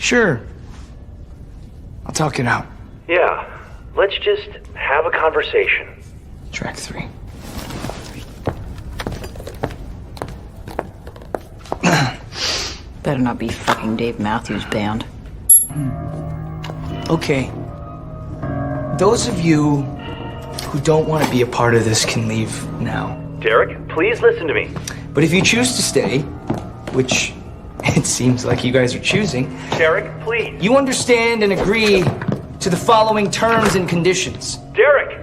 Sure. I'll talk it out. Yeah, let's just have a conversation. Track 3. Better not be fucking Dave Matthews Band. Okay. Those of you who don't want to be a part of this can leave now. Derek, please listen to me. But if you choose to stay, which it seems like you guys are choosing, Derek, please. you understand and agree to the following terms and conditions. Derek!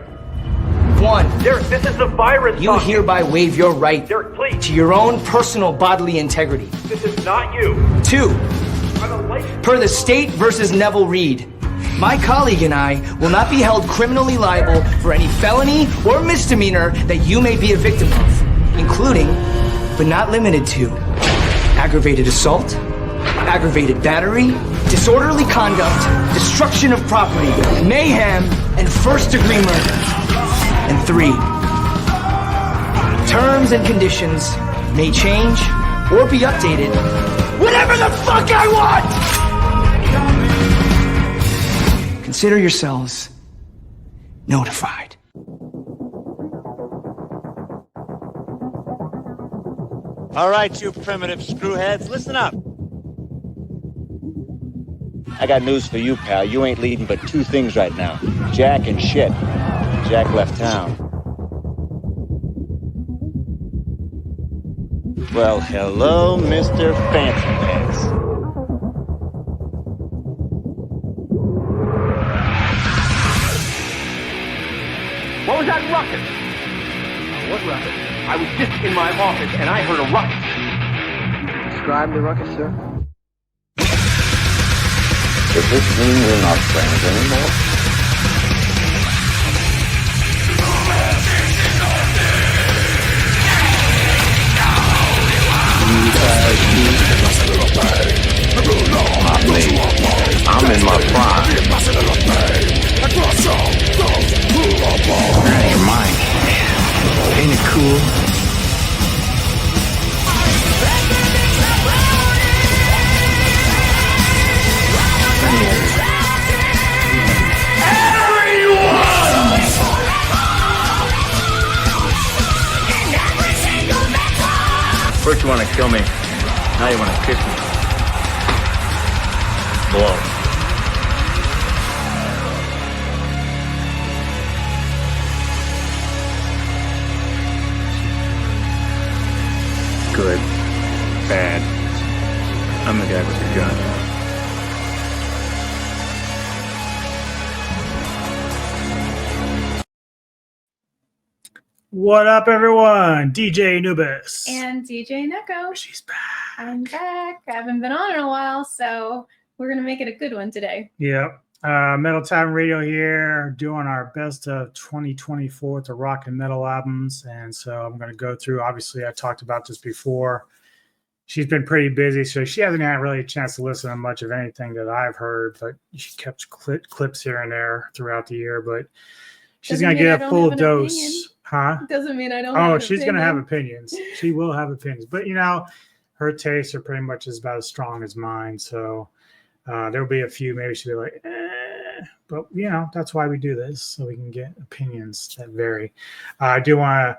1. Derek, this is the virus You talking. hereby waive your right Derek, please. to your own personal bodily integrity. This is not you. 2. I'm a licensed... Per the state versus Neville Reed, my colleague and I will not be held criminally liable for any felony or misdemeanor that you may be a victim of, including, but not limited to, aggravated assault, aggravated battery, disorderly conduct, destruction of property, mayhem, and first-degree murder. And 3, terms and conditions may change or be updated whenever the fuck I want! Consider yourselves notified. All right, you primitive screwheads, listen up. I got news for you, pal. You ain't leading but 2 things right now. Jack and shit. Jack left town. Well, hello, Mr. Fancy Pants. What was that ruckus? What ruckus? I was just in my office and I heard a ruckus. Describe the ruckus, sir. Does this mean we're not friends anymore? Not me. I'm in my prime. You're mine. Ain't it cool? First you want to kill me, now you want to kiss me. Blow. Good. Bad. I'm the guy with the gun. What up, everyone? DJ Anubis. And DJ Neko. She's back. I'm back. I haven't been on in a while, so we're going to make it a good one today. Yep. Metal Time Radio here, doing our best of 2024 with the rock and metal albums. And so I'm going to go through, obviously, I talked about this before. She's been pretty busy, so she hasn't had really a chance to listen to much of anything that I've heard, but she kept clips here and there throughout the year. But she's going to get a full dose. Huh? Doesn't mean I don't. Oh, she's going to have opinions. She will have opinions. But, you know, her tastes are pretty much about as strong as mine. So there'll be a few, maybe she'll be like, but, you know, that's why we do this, so we can get opinions that vary. I do want to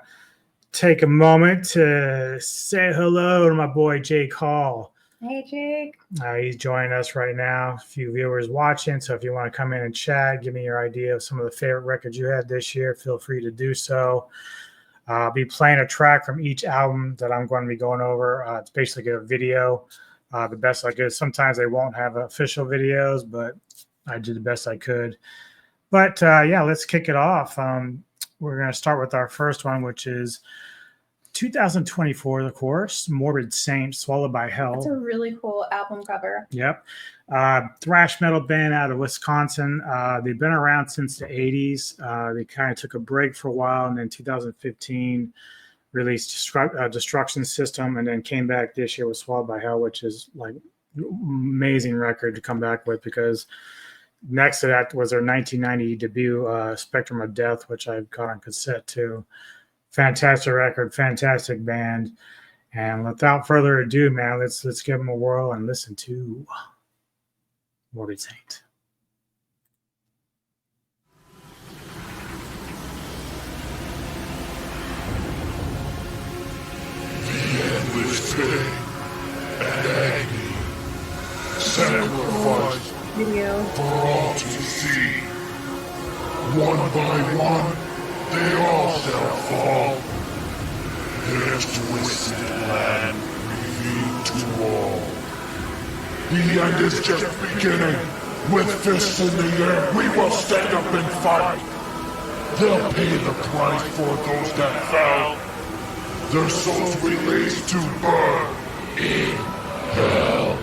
take a moment to say hello to my boy, Jake Hall. Hey, Jake. He's joining us right now. A few viewers watching. So if you want to come in and chat, give me your idea of some of the favorite records you had this year, feel free to do so. I'll be playing a track from each album that I'm going to be going over. It's basically a video, the best I could. Sometimes they won't have official videos, but I did the best I could. But yeah, let's kick it off. We're going to start with our first one, which is 2024, of course, Morbid Saint, Swallowed by Hell. That's a really cool album cover. Yep. Thrash metal band out of Wisconsin. They've been around since the 80s. They kind of took a break for a while, and then 2015 released Destruction System, and then came back this year with Swallowed by Hell, which is like amazing record to come back with, because next to that was their 1990 debut, Spectrum of Death, which I've got on cassette too. Fantastic record, fantastic band. And without further ado, man, let's give them a whirl and listen to will be tanked. Endless pain and agony, sacrifice Video. for all to see. One by one, they all shall fall. Their twisted land revealed to all. The end is just beginning. With fists in the air, we will stand up and fight. They'll pay the price for those that fell. Their souls released to burn in hell.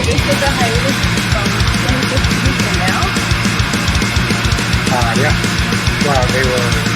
Is it the hiatus from 2015 to now? Yeah. Well, they were.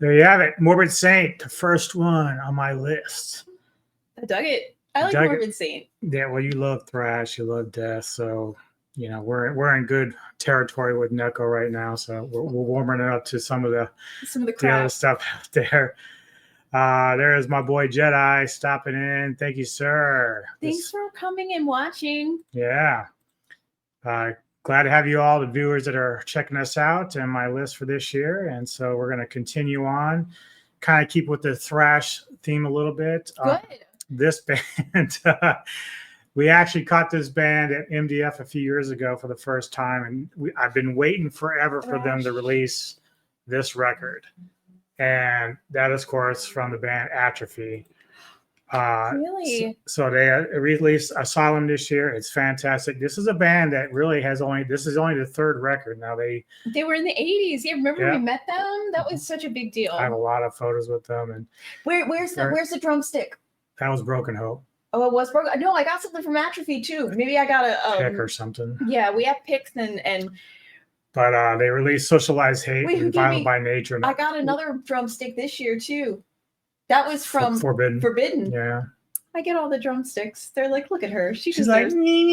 There you have it. Morbid Saint, the first one on my list. I dug it. I like Morbid Saint. Yeah, well, you love thrash, you love death, so we're in good territory with Neko right now. So we're warming it up to some of the other stuff out there. There's my boy Jedi stopping in. Thank you, sir. Thanks for coming and watching. Yeah. Glad to have you all, the viewers that are checking us out, and my list for this year. And so we're going to continue on, kind of keep with the thrash theme a little bit. Good. This band, we actually caught this band at MDF a few years ago for the first time, and I've been waiting forever for them to release this record. And that is, of course, from the band Atrophy. Really? So they released Asylum this year. It's fantastic. This is a band that really this is only the third record. Now they were in the 80s. Yeah, remember we met them? That was such a big deal. I have a lot of photos with them. And where's the drumstick? That was Broken Hope. Oh, it was Broken. No, I got something from Atrophy too. Maybe I got a pick or something. Yeah, we have picks and. But they released Socialized Hate and Violent by Nature. I got another drumstick this year too. That was from Forbidden. Yeah. I get all the drumsticks. They're like, look at her. She's like me.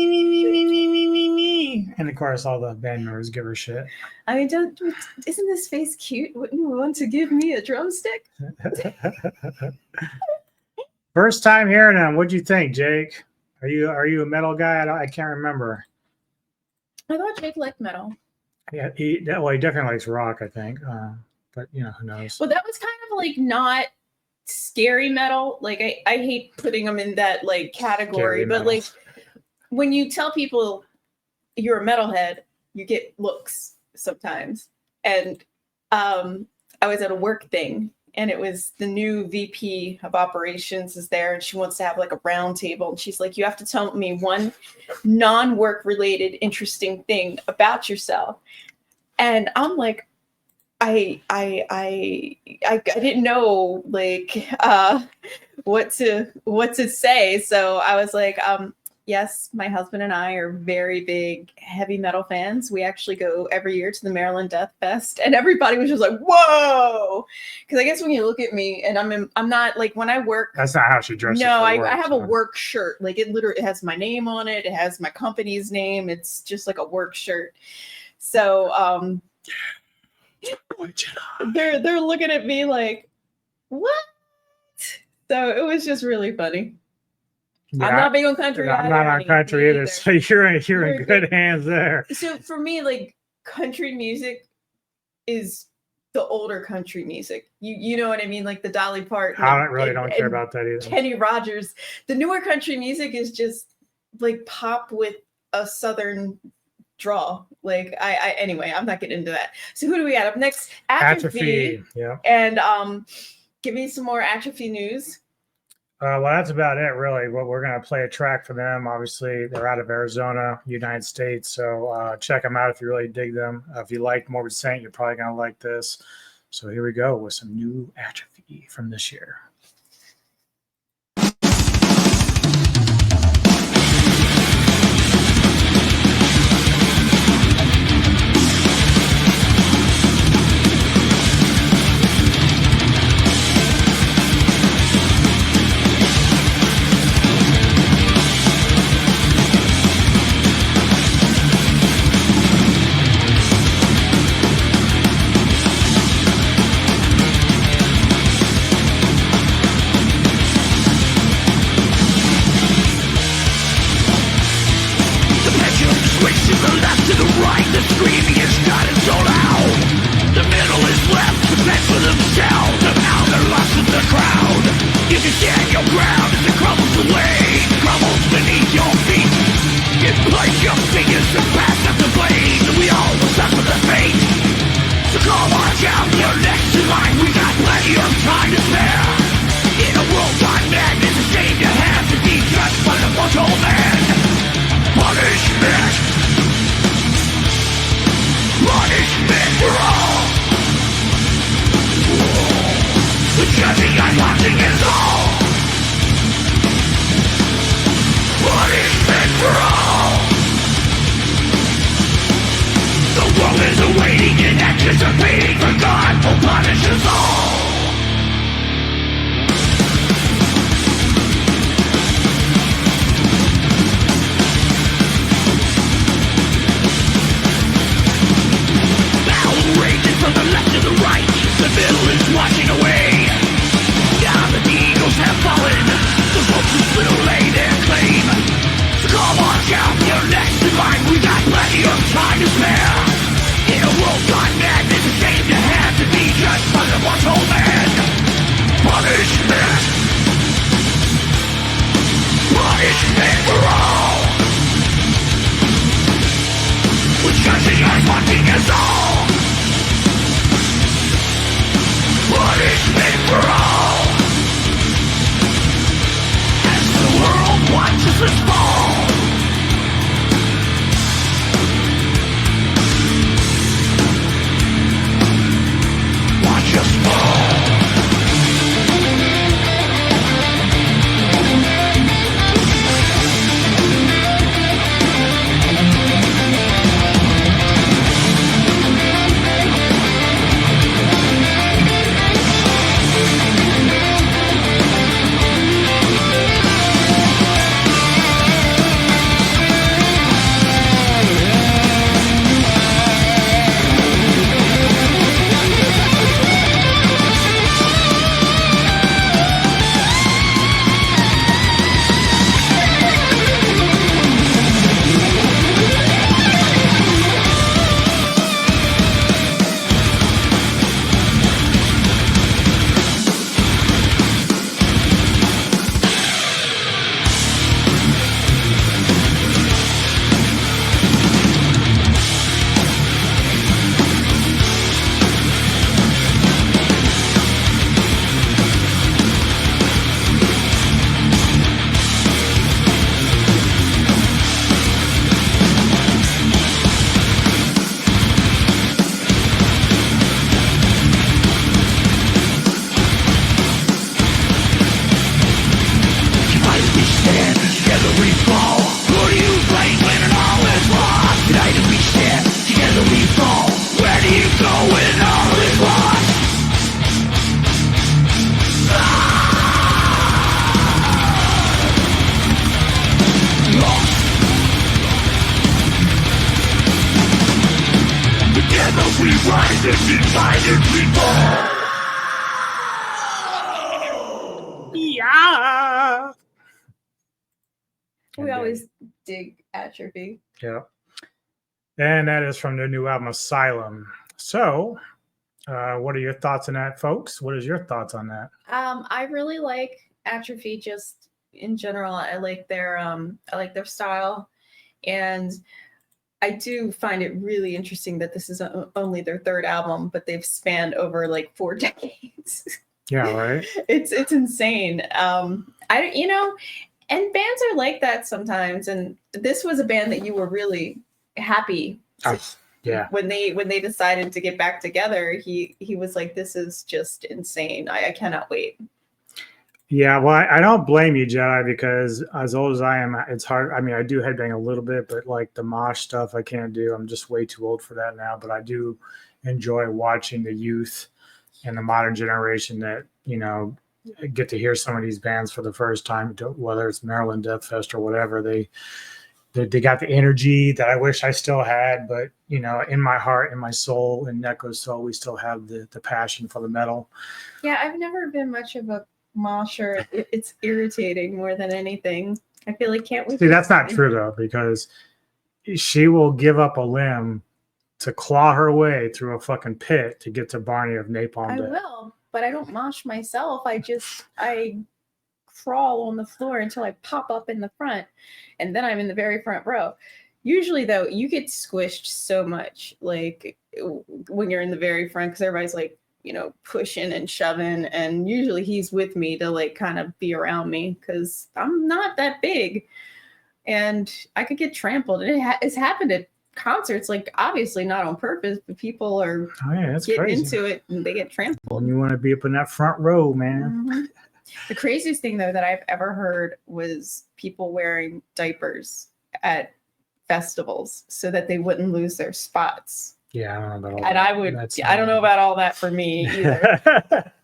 And of course, all the band members give her shit. I mean, isn't this face cute? Wouldn't you want to give me a drumstick? First time hearing them. What'd you think, Jake? Are you a metal guy? I can't remember. I thought Jake liked metal. Yeah, he definitely likes rock, I think. But who knows? Well, that was kind of like not scary metal. Like I hate putting them in that like category, but like when you tell people you're a metalhead, you get looks sometimes. And I was at a work thing, and it was the new VP of operations is there, and she wants to have like a round table, and she's like, you have to tell me one non-work related interesting thing about yourself. And I'm like, I didn't know like what to say. So I was like, yes, my husband and I are very big heavy metal fans. We actually go every year to the Maryland Death Fest, and everybody was just like, whoa. Because I guess when you look at me, and I'm not like, when I work. That's not how she dresses. No, I have a work shirt. Like it literally has my name on it. It has my company's name. It's just like a work shirt. So they're looking at me like, what? So it was just really funny. Yeah, I'm not big on country. I'm not on country either. So you're in good hands there. So for me, like country music is the older country music. You know what I mean? Like the Dolly Parton. I don't care about that either. Kenny Rogers. The newer country music is just like pop with a Southern draw. Like anyway, I'm not getting into that. So who do we got up next? Atrophy. Yeah. And give me some more Atrophy news. Well, that's about it, really. Well, we're going to play a track for them. Obviously, they're out of Arizona, United States. So check them out if you really dig them. If you like Morbid Saint, you're probably going to like this. So here we go with some new Atrophy from this year. The world is awaiting and anticipating for God will punish us all. We got plenty of time to spare. In a world gone mad, it's a shame to have to be just another mortal man. Punishment. Punishment for all. With judging us, wanting us all. Punishment for all. As the world watches us fall. Watch us fall. Yeah. We always dig atrophy. Yeah. And that is from their new album, Asylum. So, what are your thoughts on that, folks? What is your thoughts on that? I really like Atrophy just in general. I like their style, and I do find it really interesting that this is only their third album, but they've spanned over like 4 decades. Yeah, right. It's insane. And bands are like that sometimes. And this was a band that you were really happy. Yeah. When they decided to get back together, he was like, "This is just insane. I cannot wait." Yeah, well, I don't blame you, Jedi, because as old as I am, it's hard. I mean, I do headbang a little bit, but like the mosh stuff, I can't do. I'm just way too old for that now. But I do enjoy watching the youth and the modern generation that, get to hear some of these bands for the first time, whether it's Maryland Death Fest or whatever. They got the energy that I wish I still had, but in my heart, in my soul, in Neko's soul, we still have the passion for the metal. Yeah, I've never been much of a mosher. It's irritating more than anything. I feel like can't we? See, that's not true though, because she will give up a limb to claw her way through a fucking pit to get to Barney of Napalm Death. I will, but I don't mosh myself. I crawl on the floor until I pop up in the front, and then I'm in the very front row. Usually though, you get squished so much like when you're in the very front, because everybody's like, pushing and shoving, and usually he's with me to like kind of be around me because I'm not that big and I could get trampled. And it's happened at concerts, like obviously not on purpose, but people are getting crazy. into it and they get trampled. And you want to be up in that front row, man. Mm-hmm. The craziest thing though that I've ever heard was people wearing diapers at festivals so that they wouldn't lose their spots. Yeah, I don't know about all and that. I don't know about all that for me either.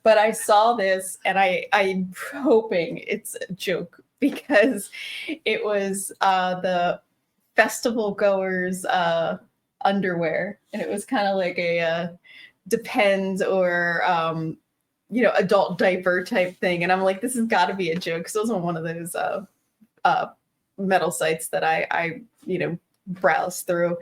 But I saw this and I'm hoping it's a joke because it was the festival goers underwear, and it was kind of like a Depends or adult diaper type thing. And I'm like, this has got to be a joke because it was on one of those metal sites that I browse through.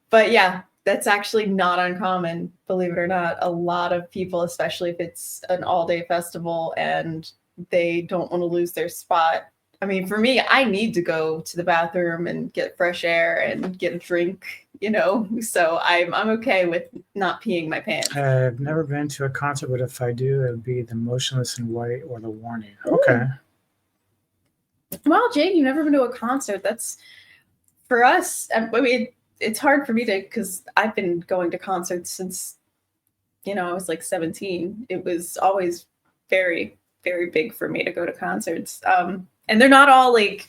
But yeah, that's actually not uncommon, believe it or not. A lot of people, especially if it's an all-day festival and they don't want to lose their spot. I mean, for me, I need to go to the bathroom and get fresh air and get a drink, so I'm okay with not peeing my pants. I've never been to a concert, but if I do, it would be the Motionless in White or the Warning. Okay. Well, Jake, you've never been to a concert. That's, for us, I mean, it's hard for me because I've been going to concerts since, I was like 17. It was always very, very big for me to go to concerts. And they're not all like,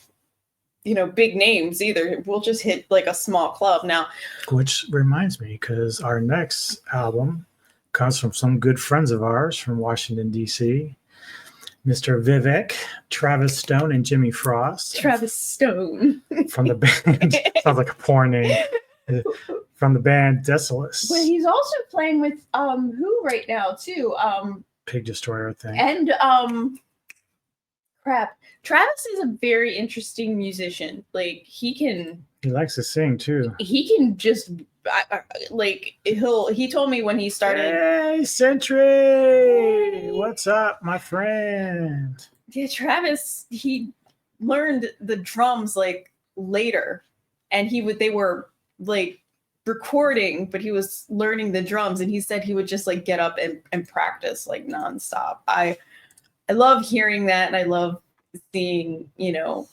big names either. We'll just hit like a small club now. Which reminds me, because our next album comes from some good friends of ours from Washington, D.C., Mr. Vivek, Travis Stone, and Jimmy Frost. Travis Stone. From the band. Sounds like a porn name. From the band Desolus. Well, he's also playing with who right now too? Pig Destroyer thing. And crap. Travis is a very interesting musician. Like he likes to sing too. He can just he told me when he started. Hey, Sentry! What's up, my friend? Yeah, Travis, he learned the drums like later, and they were like recording, but he was learning the drums, and he said he would just like get up and practice like nonstop. I love hearing that, and I love seeing,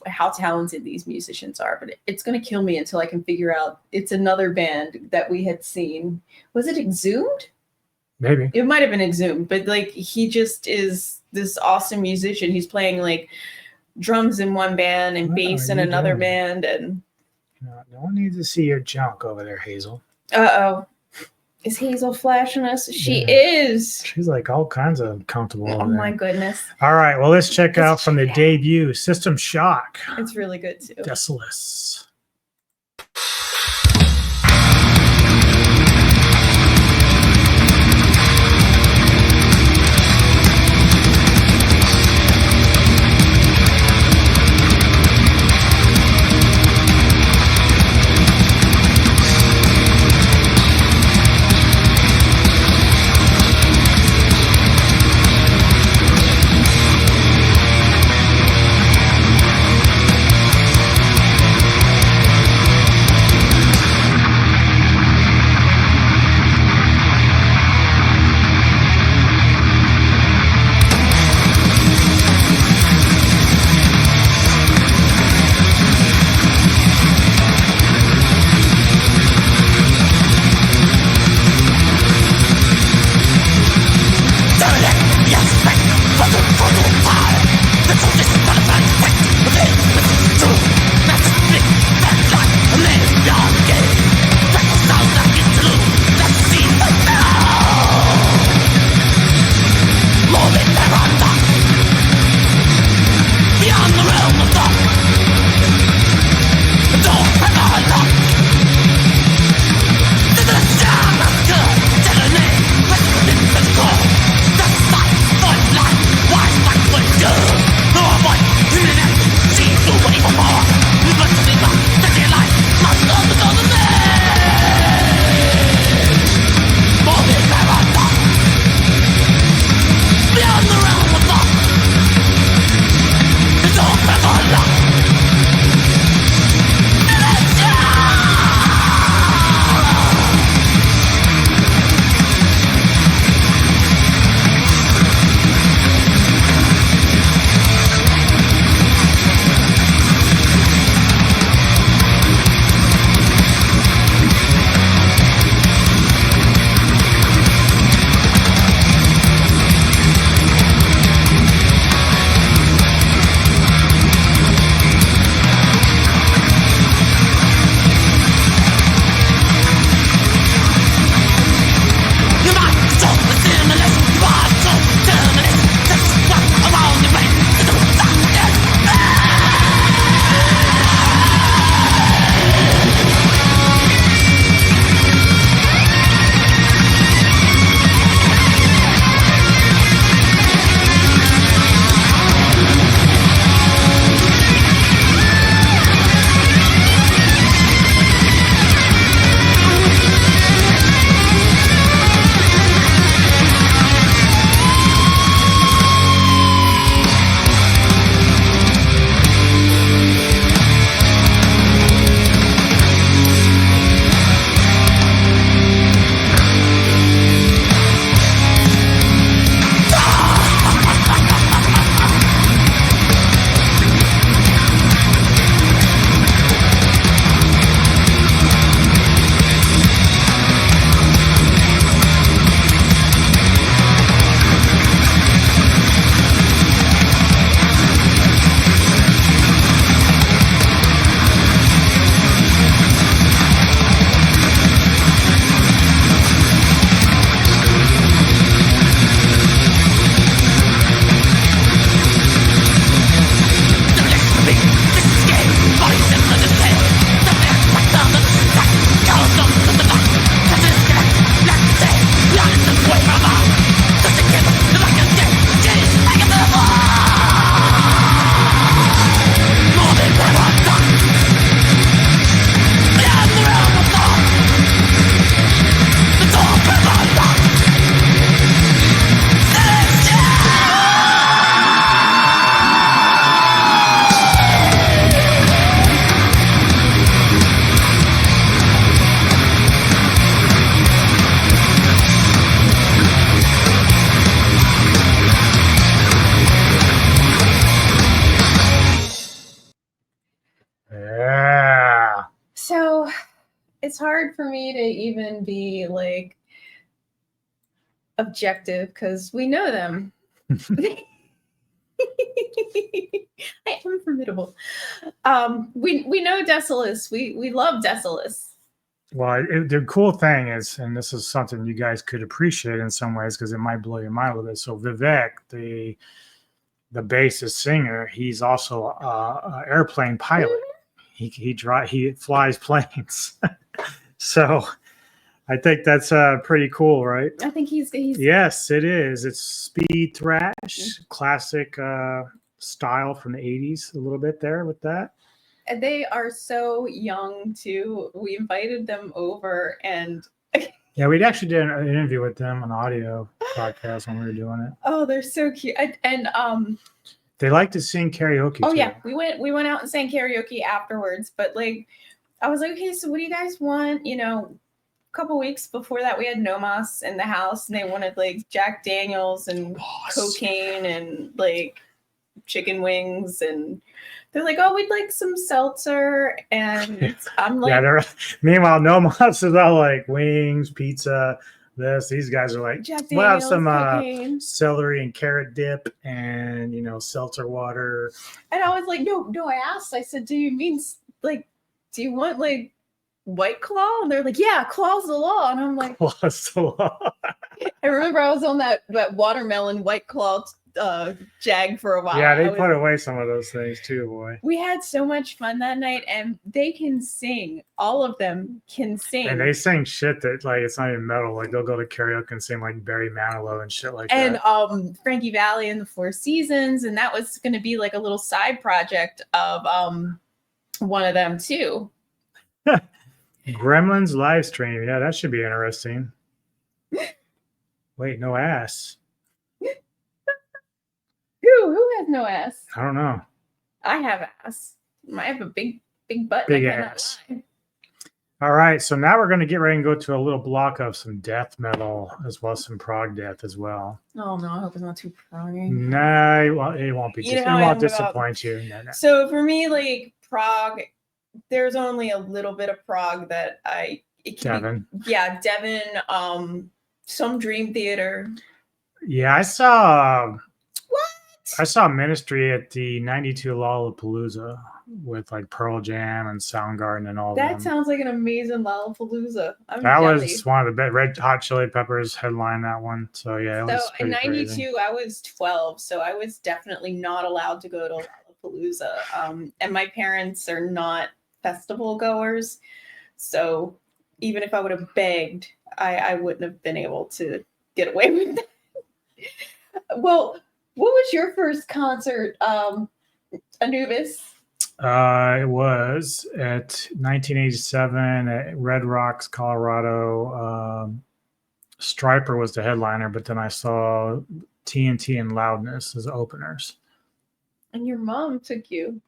how talented these musicians are, but it's going to kill me until I can figure out. It's another band that we had seen. Was it Exhumed? Maybe. It might have been Exhumed, but like he just is this awesome musician. He's playing like drums in one band and bass in another band. And no one needs to see your junk over there, Hazel. Uh-oh. Is Hazel flashing us? She is. She's like all kinds of comfortable. Oh my goodness. All right. Well, let's check out from the debut, System Shock. It's really good too. Desolus. it's hard for me to even be like objective because we know them. I am formidable. We know Decilis. We love Decilis. Well, the cool thing is, and this is something you guys could appreciate in some ways because it might blow your mind a little bit. So Vivek, the bassist singer, he's also an airplane pilot. He flies planes. So I think that's pretty cool, right? I think he's Yes, it is. It's speed thrash, classic style from the 80s, a little bit there with that. They are so young too. We invited them over and yeah, we actually did an interview with them, an audio podcast when we were doing it. Oh, they're so cute. And they like to sing karaoke oh too. yeah, we went out and sang karaoke afterwards, but like I was like, okay, so what do you guys want? You know, a couple weeks before that we had Nomas in the house and they wanted like Jack Daniels and cocaine and like chicken wings, and they're like, oh, we'd like some seltzer, and I'm like, yeah. Meanwhile, Nomas is all like wings, pizza. These guys are like, Jack we'll have Daniels, some celery and carrot dip, and seltzer water. And I was like, no. I asked. I said, do you mean like, do you want like White Claw? And they're like, yeah, Claw's the law. And I'm like, Claw's the law. I remember I was on that watermelon White Claw jag for a while. Yeah, they put away some of those things too, boy. We had so much fun that night, and they can sing. All of them can sing. And they sing shit that like it's not even metal. Like they'll go to karaoke and sing like Barry Manilow and shit like that. And Frankie Valli and the Four Seasons, and that was going to be like a little side project of one of them too. Gremlins live stream. Yeah, that should be interesting. Wait, no ass. Who has no ass? I don't know. I have ass. I have a big butt. Big ass. All right, so now we're going to get ready and go to a little block of some death metal as well as some prog death as well. Oh no, I hope it's not too proggy. No, well, it won't be. It won't disappoint you. No. So for me, like prog, there's only a little bit of prog that Devon. Devon. Some Dream Theater. Yeah, I saw Ministry at the 92 Lollapalooza with like Pearl Jam and Soundgarden and all that. That sounds like an amazing Lollapalooza. That was one of the best. Red Hot Chili Peppers headlined that one. So yeah, it was in 92, crazy. I was 12, so I was definitely not allowed to go to Lollapalooza. And my parents are not festival goers, so even if I would have begged, I wouldn't have been able to get away with that. Well, what was your first concert, Anubis? It was at 1987 at Red Rocks, Colorado. Striper was the headliner, but then I saw TNT and Loudness as openers. And your mom took you.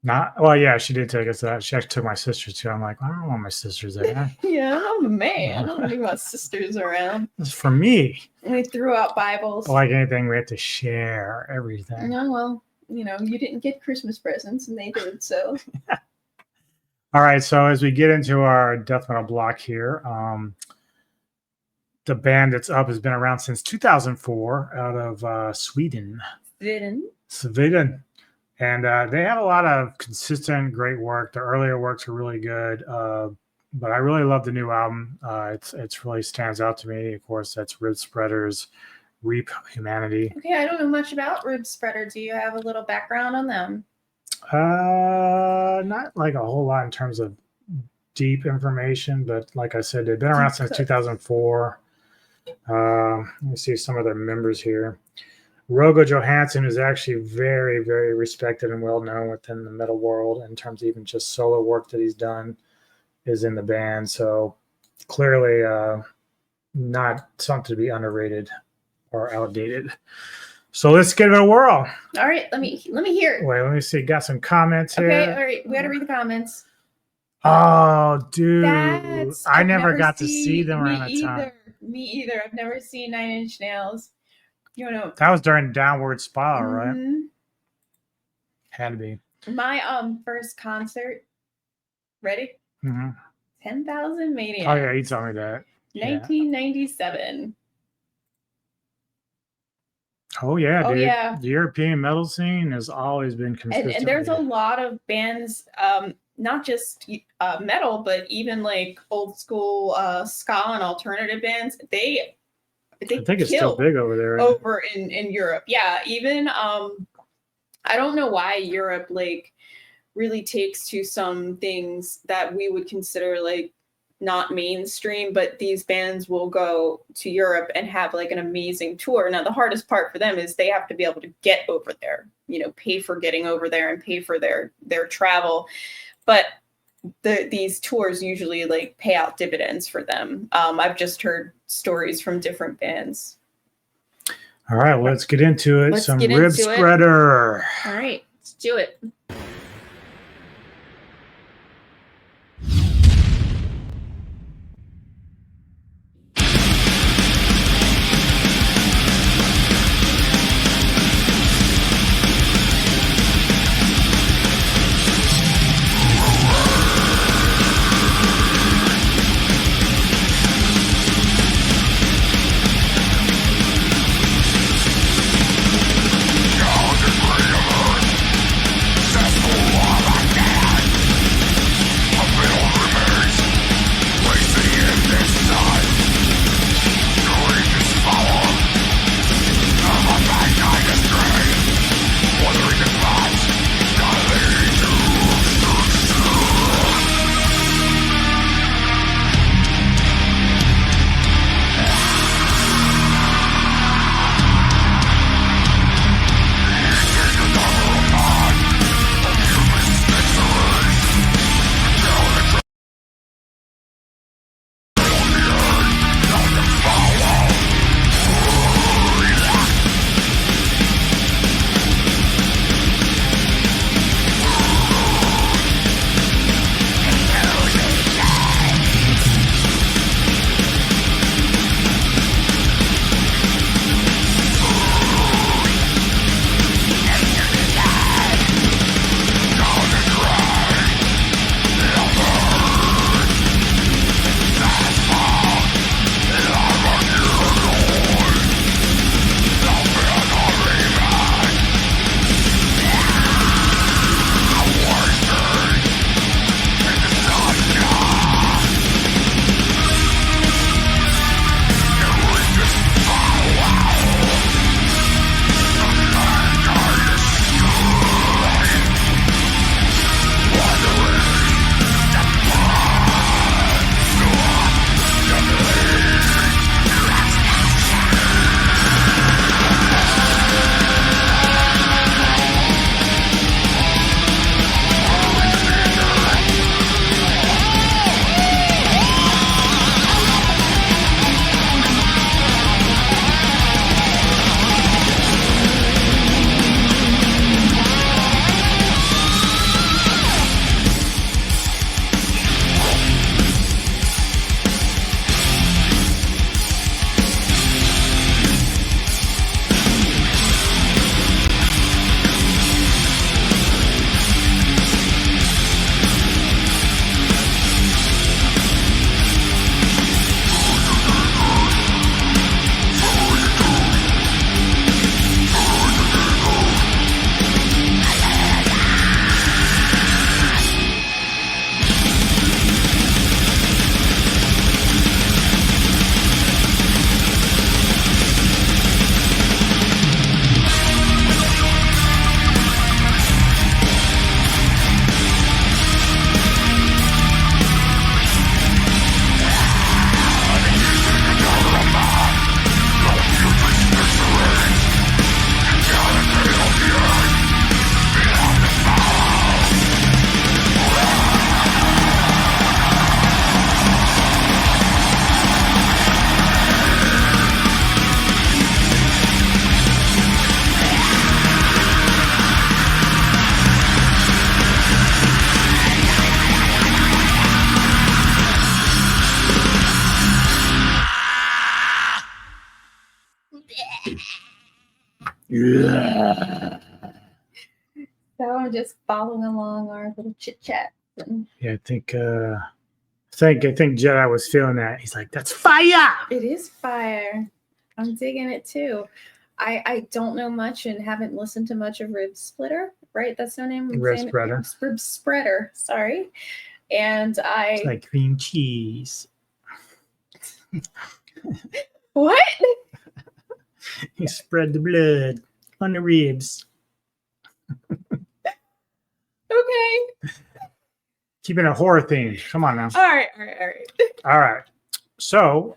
Yeah, she did take us to that. She actually took my sisters too. I'm like, I don't want my sisters there. Yeah, I'm a man. I don't need my sisters around. It's for me. And they threw out Bibles. Like anything, we had to share everything. No, well, you didn't get Christmas presents, and they did, so. All right, so as we get into our death metal block here, the band that's up has been around since 2004 out of Sweden. Sweden. And they have a lot of consistent, great work. The earlier works are really good, but I really love the new album. It's really stands out to me. Of course, that's Rib Spreader's Reap Humanity. Okay, I don't know much about Rib Spreader. Do you have a little background on them? Not like a whole lot in terms of deep information, but like I said, they've been around since 2004. Let me see some of their members here. Rogo Johansson is actually very, very respected and well known within the metal world in terms of even just solo work that he's done is in the band. So clearly not something to be underrated or outdated. So let's give it a whirl. All right, let me hear it. Wait, let me see. Got some comments here. Okay, all right. We got to read the comments. Oh, dude. I never got to see them around that time. Me either. I've never seen Nine Inch Nails. That was during Downward Spiral, mm-hmm. right? Had to be. My first concert. Ready? Mm-hmm. 10,000 Maniacs. Oh yeah, you told me that. 1997. Oh yeah, Oh, dude. yeah. The European metal scene has always been consistent. And there's a lot of bands, not just metal, but even like old school ska and alternative bands. They I think it's still big over there. Over in Europe. Yeah, even I don't know why Europe like really takes to some things that we would consider like not mainstream, but these bands will go to Europe and have like an amazing tour. Now the hardest part for them is they have to be able to get over there, you know, pay for getting over there and pay for their travel. But these tours usually like pay out dividends for them. I've just heard stories from different bands. All right, well, let's get into it. Some rib spreader. All right, let's do it. Yeah. So I'm just following along our little chit chat. Yeah, I think I think Jedi was feeling that. He's like, "That's fire." It is fire. I'm digging it too. I don't know much and haven't listened to much of Rib Splitter, right? That's no name. Rib Spreader. Rib Spreader. Sorry. And It's like cream cheese. What? You spread the blood on the ribs. Okay. Keeping it horror themed. Come on now. All right. All right. So,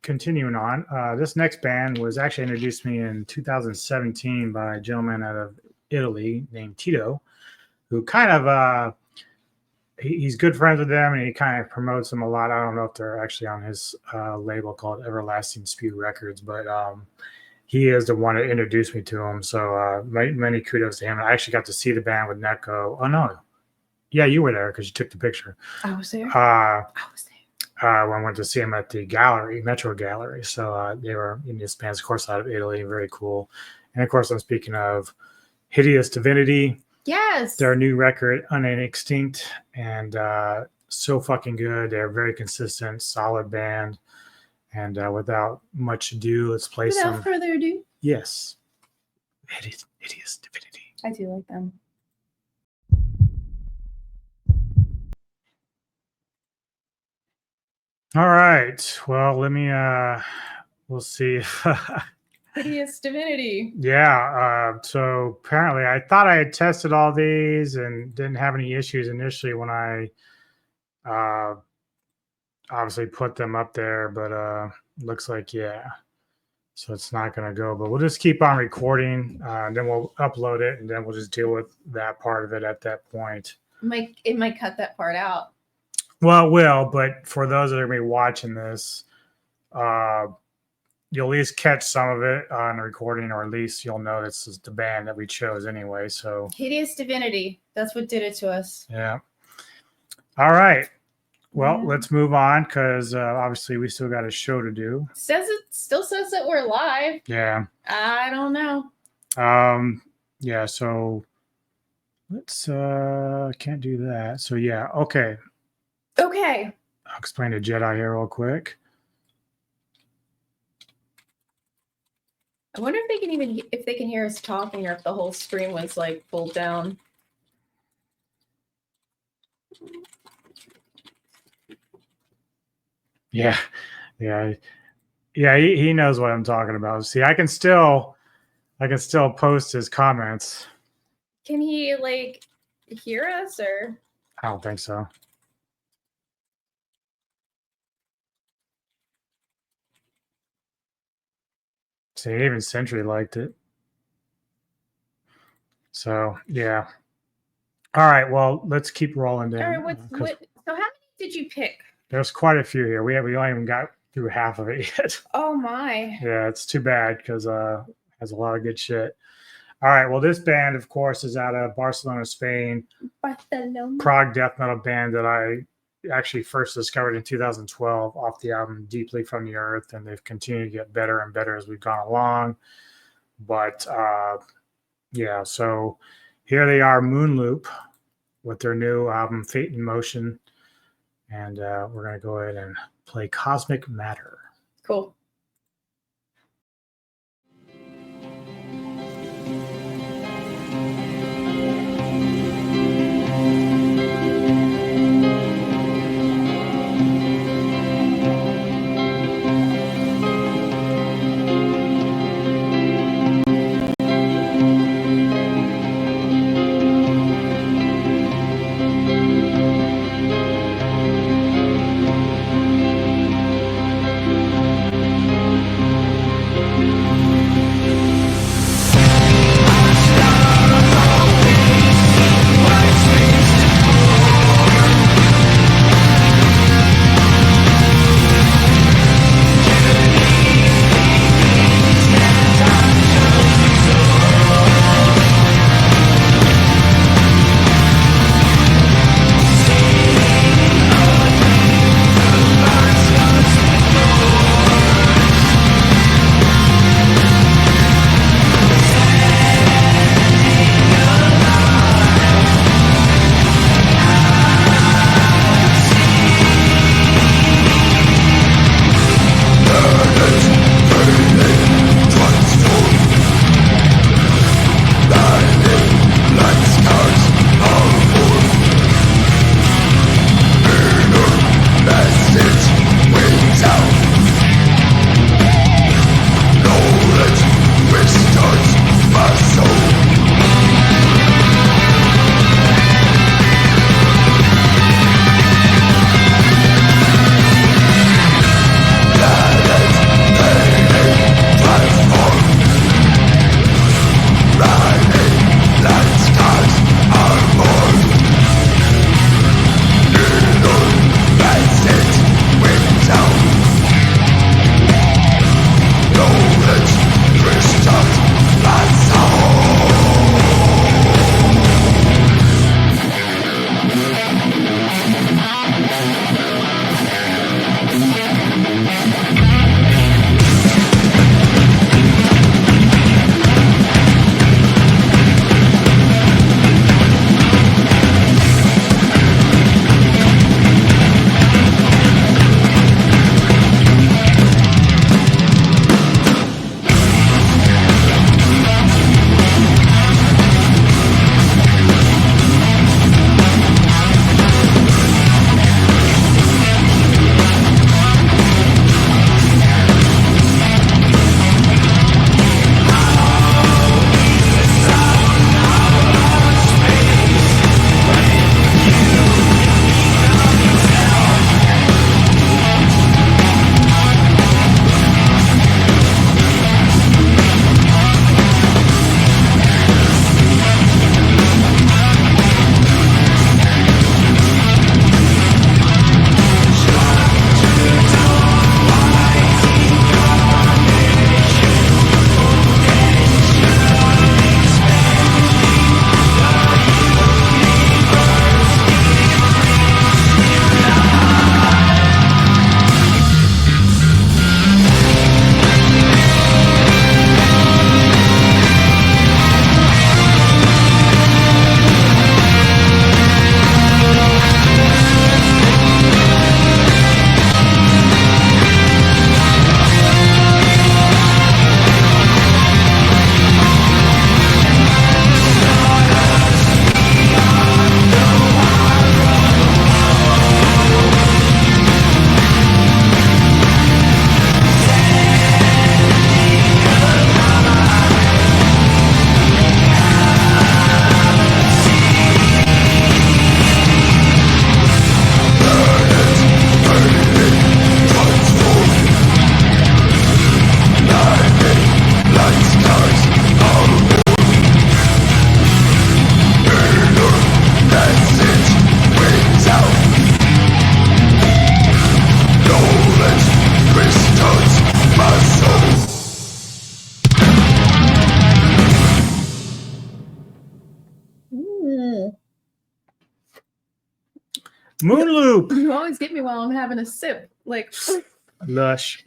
continuing on, this next band was actually introduced to me in 2017 by a gentleman out of Italy named Tito, who kind of he's good friends with them and he kind of promotes them a lot. I don't know if they're actually on his label called Everlasting Spew Records, but he is the one that introduced me to him. So many kudos to him. I actually got to see the band with Neko. Oh no, yeah, you were there because you took the picture. I was there. When I went to see him at the gallery, Metro Gallery. So they were in this band's, of course, out of Italy. Very cool. And of course, I'm speaking of Hideous Divinity. Yes. Their new record, Unextinct, and so fucking good. They're very consistent, solid band. And without much ado, let's play some. Without further ado. Yes. Hideous Divinity. I do like them. All right. Well, let me, we'll see if. Hideous Divinity. Yeah. So apparently I thought I had tested all these and didn't have any issues initially when I obviously put them up there, but looks like, yeah. So it's not going to go, but we'll just keep on recording. And then we'll upload it and then we'll just deal with that part of it at that point. It might cut that part out. Well, it will, but for those that are going to be watching this, you'll at least catch some of it on the recording, or at least you'll know this is the band that we chose anyway. So Hideous Divinity. That's what did it to us. Yeah. All right. Well, let's move on because obviously we still got a show to do. Still says that we're live. Yeah. I don't know. Yeah. So let's can't do that. So yeah. Okay. Okay. I'll explain to Jedi here real quick. I wonder if they can hear us talking, or if the whole screen was like pulled down. Yeah. He knows what I'm talking about. See, I can still post his comments. Can he like hear us, or? I don't think so. See, even Sentry liked it. So yeah. All right. Well, let's keep rolling down. All right. So how many did you pick? There's quite a few here. We only even got through half of it yet. Oh my. Yeah, it's too bad because it has a lot of good shit. All right. Well, this band, of course, is out of Barcelona, Spain. Barcelona. Prog death metal band that I actually first discovered in 2012 off the album Deeply from the Earth, and they've continued to get better and better as we've gone along. But yeah, so here they are, Moonloop, with their new album Fate in Motion, and we're going to go ahead and play Cosmic Matter. Cool. Moon Loop. You always get me while I'm having a sip. Like, so Lush.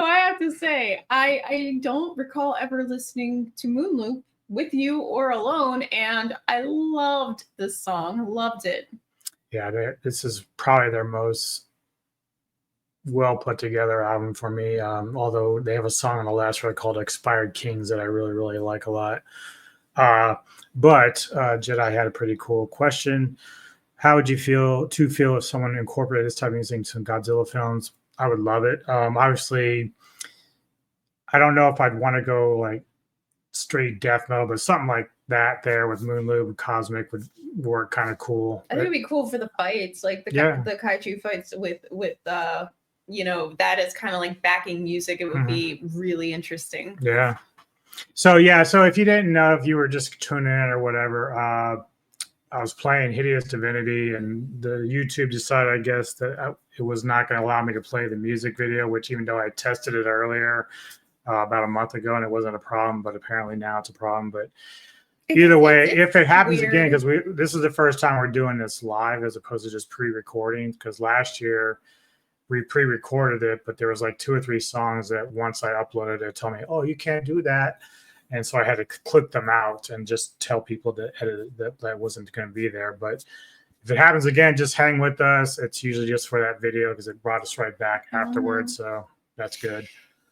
I have to say, I don't recall ever listening to Moon Loop with you or alone, and I loved this song. Loved it. Yeah, this is probably their most well put together album for me. Although they have a song on the last record called Expired Kings that I really, really like a lot. But Jedi had a pretty cool question. How would you feel if someone incorporated this type of music into some Godzilla films? I would love it. Obviously, I don't know if I'd want to go like straight death metal, but something like that there with Moon Loop and Cosmic would work kind of cool. I think it'd be cool for the fights, like the kaiju fights with you know, that is kind of like backing music. It would be really interesting. Yeah. So if you didn't know, if you were just tuning in or whatever, I was playing Hideous Divinity, and the YouTube decided, I guess, that it was not going to allow me to play the music video, which even though I tested it earlier about a month ago and it wasn't a problem, but apparently now it's a problem. But either way, if it happens again, because this is the first time we're doing this live as opposed to just pre-recording, because last year we pre-recorded it, but there was like 2 or 3 songs that once I uploaded it told me, oh, you can't do that. And so I had to clip them out and just tell people to edit it, that wasn't going to be there. But if it happens again, just hang with us. It's usually just for that video because it brought us right back afterwards. So that's good.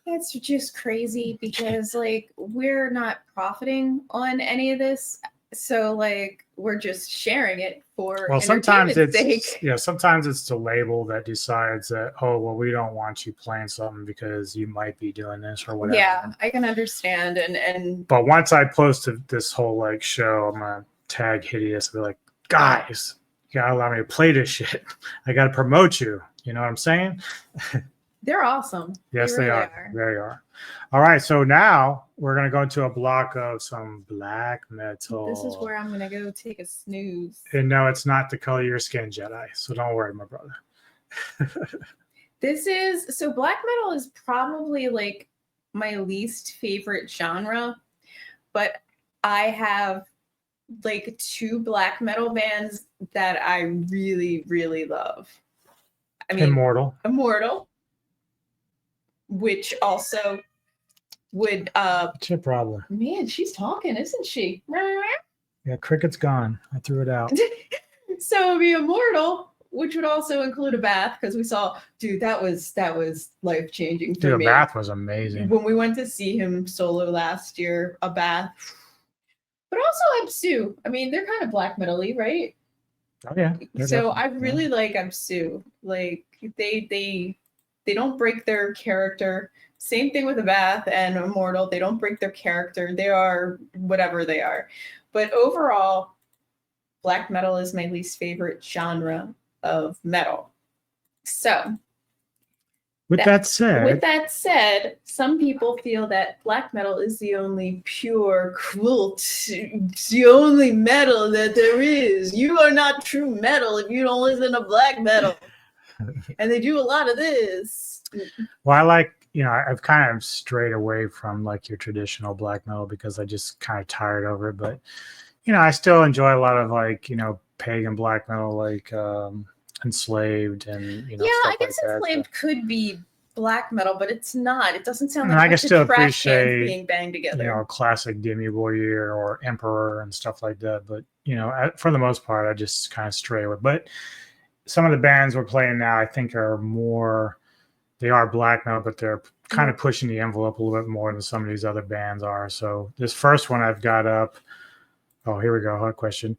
That's just crazy because like we're not profiting on any of this. So like we're just sharing it for sometimes it's sake. Sometimes it's the label that decides that, oh well, we don't want you playing something because you might be doing this or whatever. Yeah, I can understand. But once I posted this whole like show, I'm gonna tag Hideous and be like, guys, you gotta allow me to play this shit. I gotta promote you. You know what I'm saying? They're awesome. Yes, they are. They are. All right, so now we're going to go into a block of some black metal. This is where I'm going to go take a snooze. And no, it's not the color of your skin, Jedi. So don't worry, my brother. So black metal is probably like my least favorite genre, but I have like 2 black metal bands that I really, really love. I mean, Immortal. Which also would what's your problem? Man, she's talking, isn't she? Yeah, Cricket's gone. I threw it out. So it'd be Immortal, which would also include a bath, because we saw, dude, that was life-changing for me. The bath was amazing. When we went to see him solo last year, a bath. But also Absu. I mean, they're kind of black metal-y, right? Oh yeah. So I really like Absu. Like they don't break their character. Same thing with the Bath and Immortal. They don't break their character. They are whatever they are. But overall, black metal is my least favorite genre of metal. So, with that said, some people feel that black metal is the only pure cult. It's the only metal that there is. You are not true metal if you don't listen to black metal. And they do a lot of this. Well, I like, I've kind of strayed away from like your traditional black metal because I just kind of tired over it. But, I still enjoy a lot of like, pagan black metal, like Enslaved and, yeah, I guess like Enslaved could be black metal, but it's not. It doesn't sound like I can still trash appreciate being banged together. Classic Demi Warrior or Emperor and stuff like that. But, for the most part, I just kind of stray away. But some of the bands we're playing now, I think they are black metal, but they're kind of pushing the envelope a little bit more than some of these other bands are. So this first one I've got up. Oh, here we go. Hot question.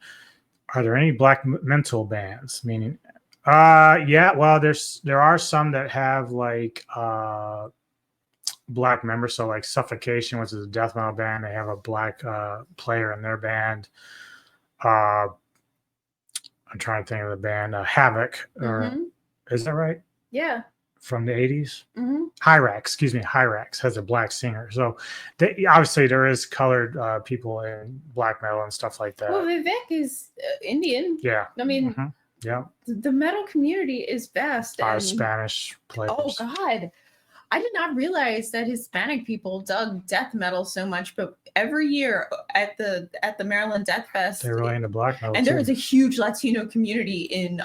Are there any black metal bands? Meaning, yeah, well, there are some that have like black members. So like Suffocation, which is a death metal band, they have a black player in their band. I'm trying to think of the band, Havoc, or is that right? Yeah. From the 80s? Hyrax has a black singer. So obviously there is colored people in black metal and stuff like that. Well, Vivek is Indian. Yeah. I mean, yeah. The metal community is vast. Spanish players. Oh, God. I did not realize that Hispanic people dug death metal so much, but every year at the Maryland Death Fest, They're really into black metal. and too. there is a huge Latino community in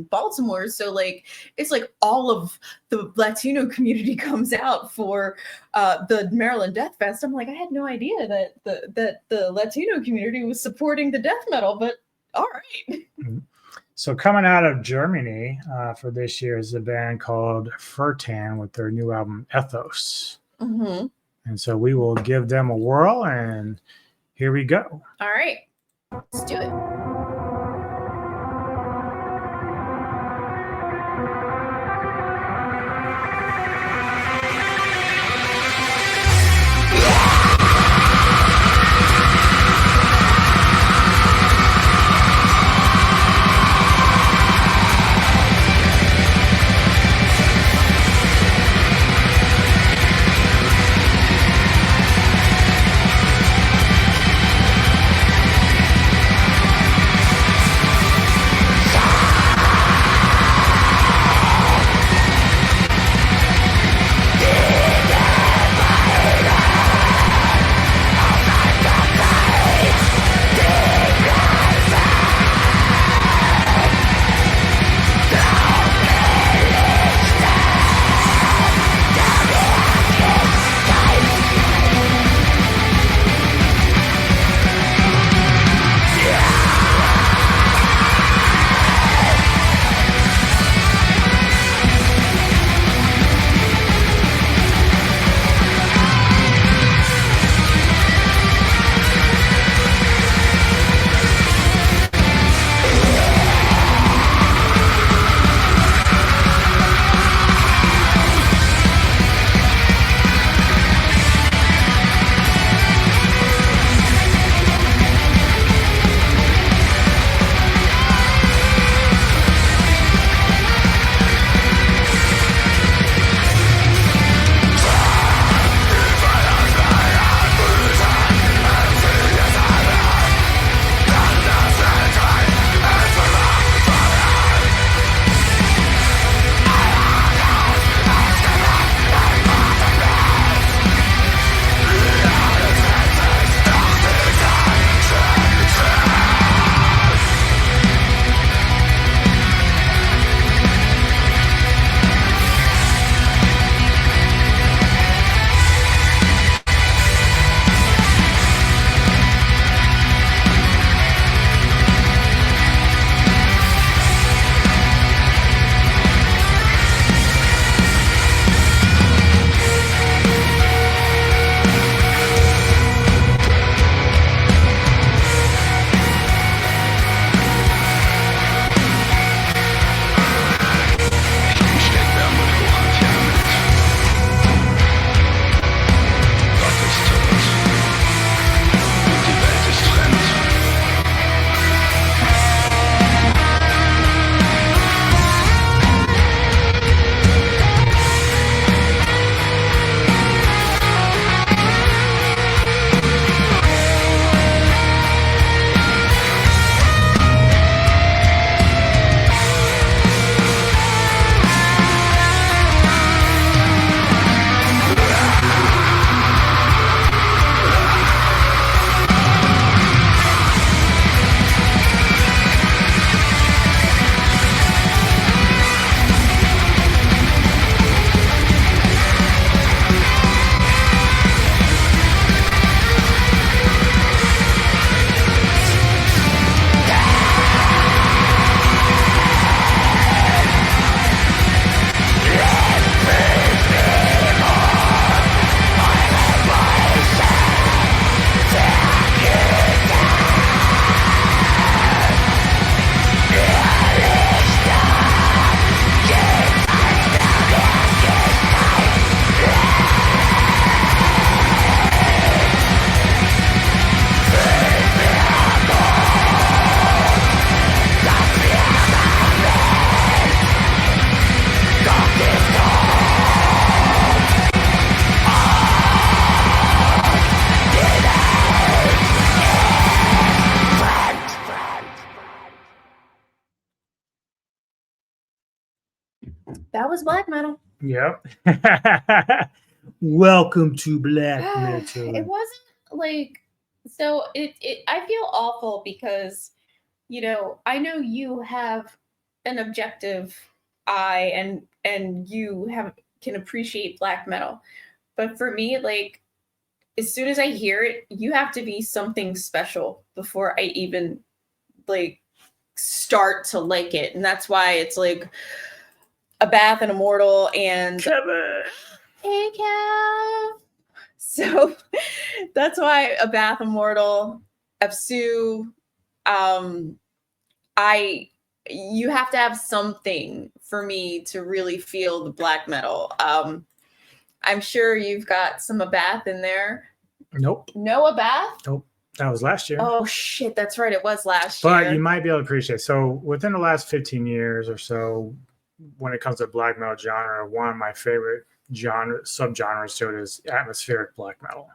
Baltimore. So like it's like all of the Latino community comes out for the Maryland Death Fest. I'm like, I had no idea that the Latino community was supporting the death metal, but all right. So coming out of Germany for this year is a band called Furtan with their new album Ethos. Mm-hmm. And so we will give them a whirl, and here we go. All right, let's do it. That was black metal. Yep. Welcome to Black Metal. It wasn't like so. I feel awful because I know you have an objective eye and you can appreciate black metal, but for me, like as soon as I hear it, you have to be something special before I even like start to like it, and that's why it's like a Bath and Immortal and Kevin. Hey Kev. So that's why a Bath Immortal, Epsu, you have to have something for me to really feel the black metal. I'm sure you've got some Abath in there. Nope. No Abath? Nope. That was last year. Oh shit, that's right. It was last year. But you might be able to appreciate. So within the last 15 years or so, when it comes to black metal genre, one of my favorite subgenres to it is atmospheric black metal.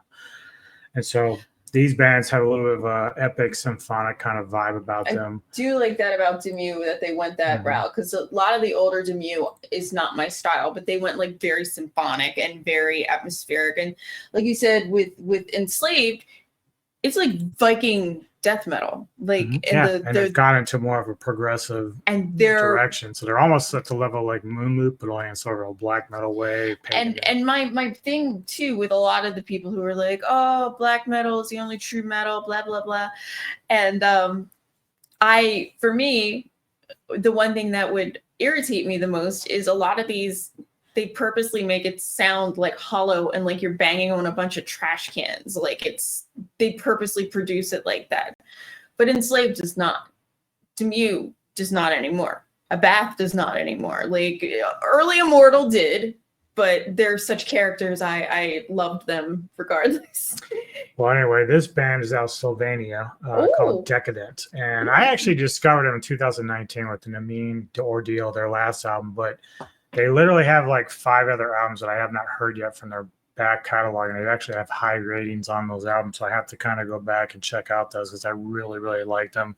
And so these bands have a little bit of a epic symphonic kind of vibe about them. I do like that about Demue, that they went that route, because a lot of the older Demue is not my style, but they went like very symphonic and very atmospheric. And like you said, with Enslaved, it's like Viking death metal, like and they've gone into more of a progressive direction. So they're almost at the level like Moonloop, but only in sort of a black metal way. And my thing too with a lot of the people who are like, oh, black metal is the only true metal, blah blah blah, and for me, the one thing that would irritate me the most is a lot of these. They purposely make it sound like hollow and like you're banging on a bunch of trash cans. Like they purposely produce it like that. But Enslaved does not. Demue does not anymore. Abath does not anymore. Like early Immortal did, but they're such characters. I loved them regardless. Well, anyway, this band is out of Slovenia called Decadent. And I actually discovered them in 2019 with the Namin Ordeal, their last album, but they literally have like 5 other albums that I have not heard yet from their back catalog, and they actually have high ratings on those albums. So I have to kind of go back and check out those because I really, really like them.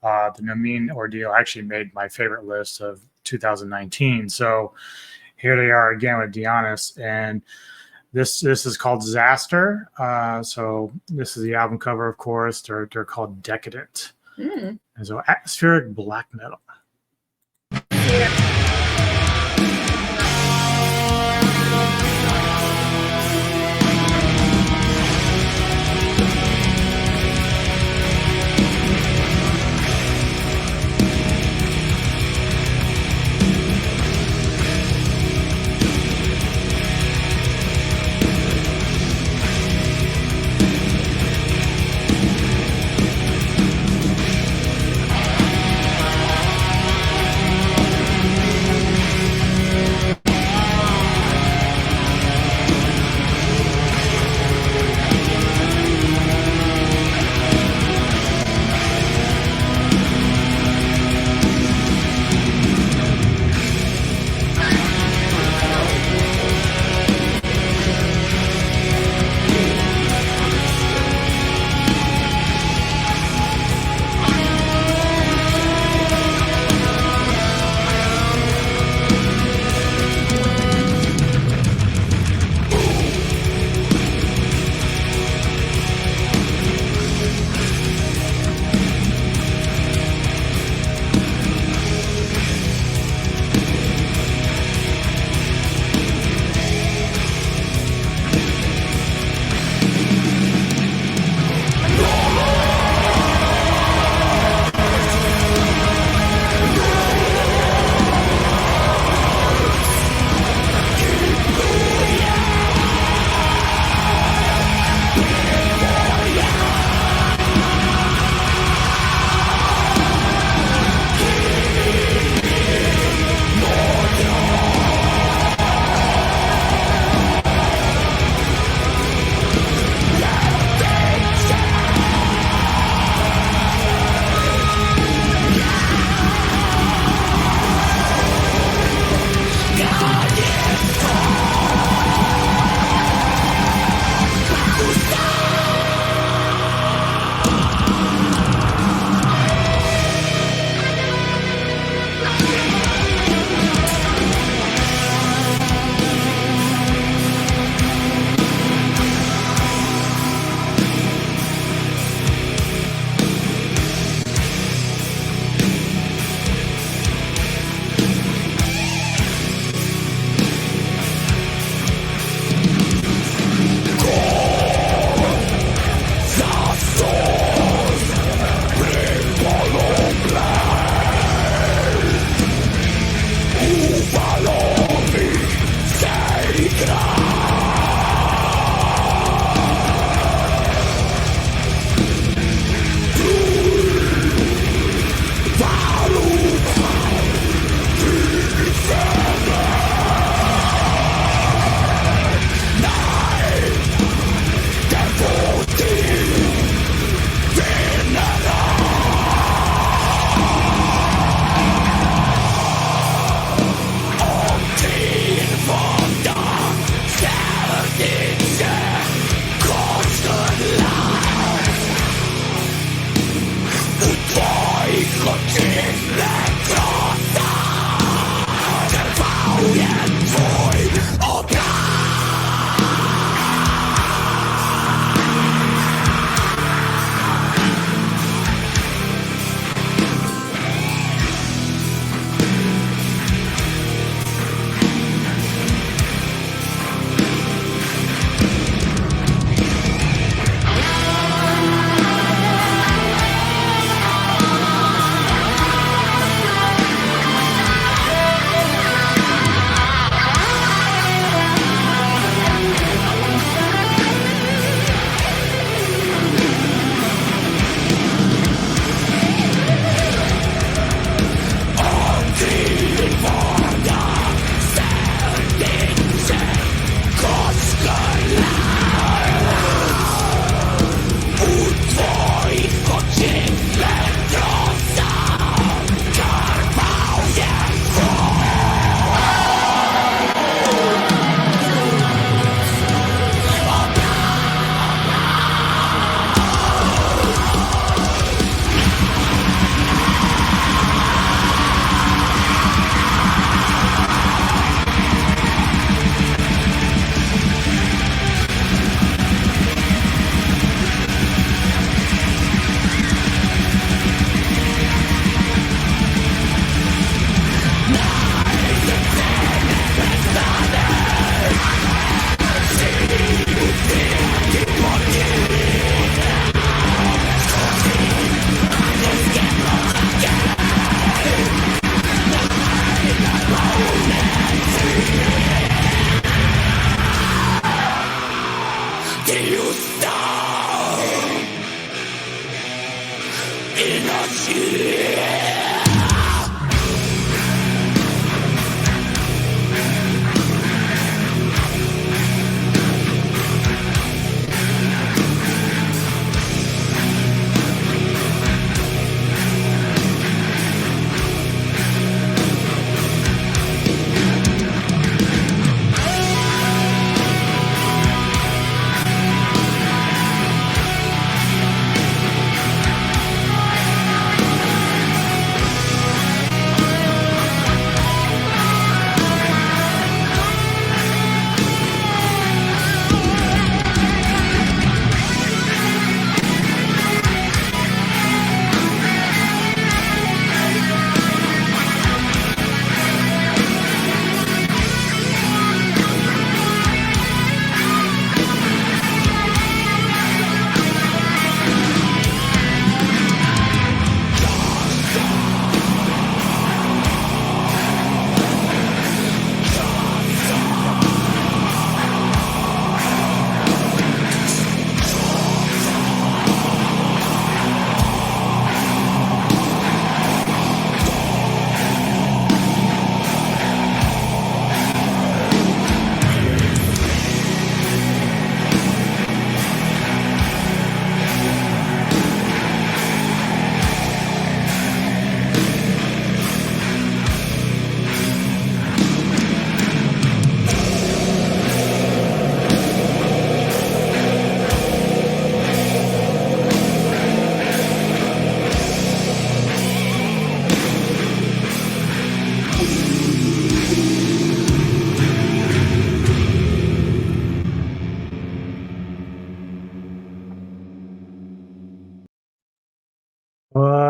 The Namin Ordeal actually made my favorite list of 2019. So here they are again with Dionys, and this is called Disaster. So this is the album cover, of course. They're called Decadent. And so atmospheric black metal.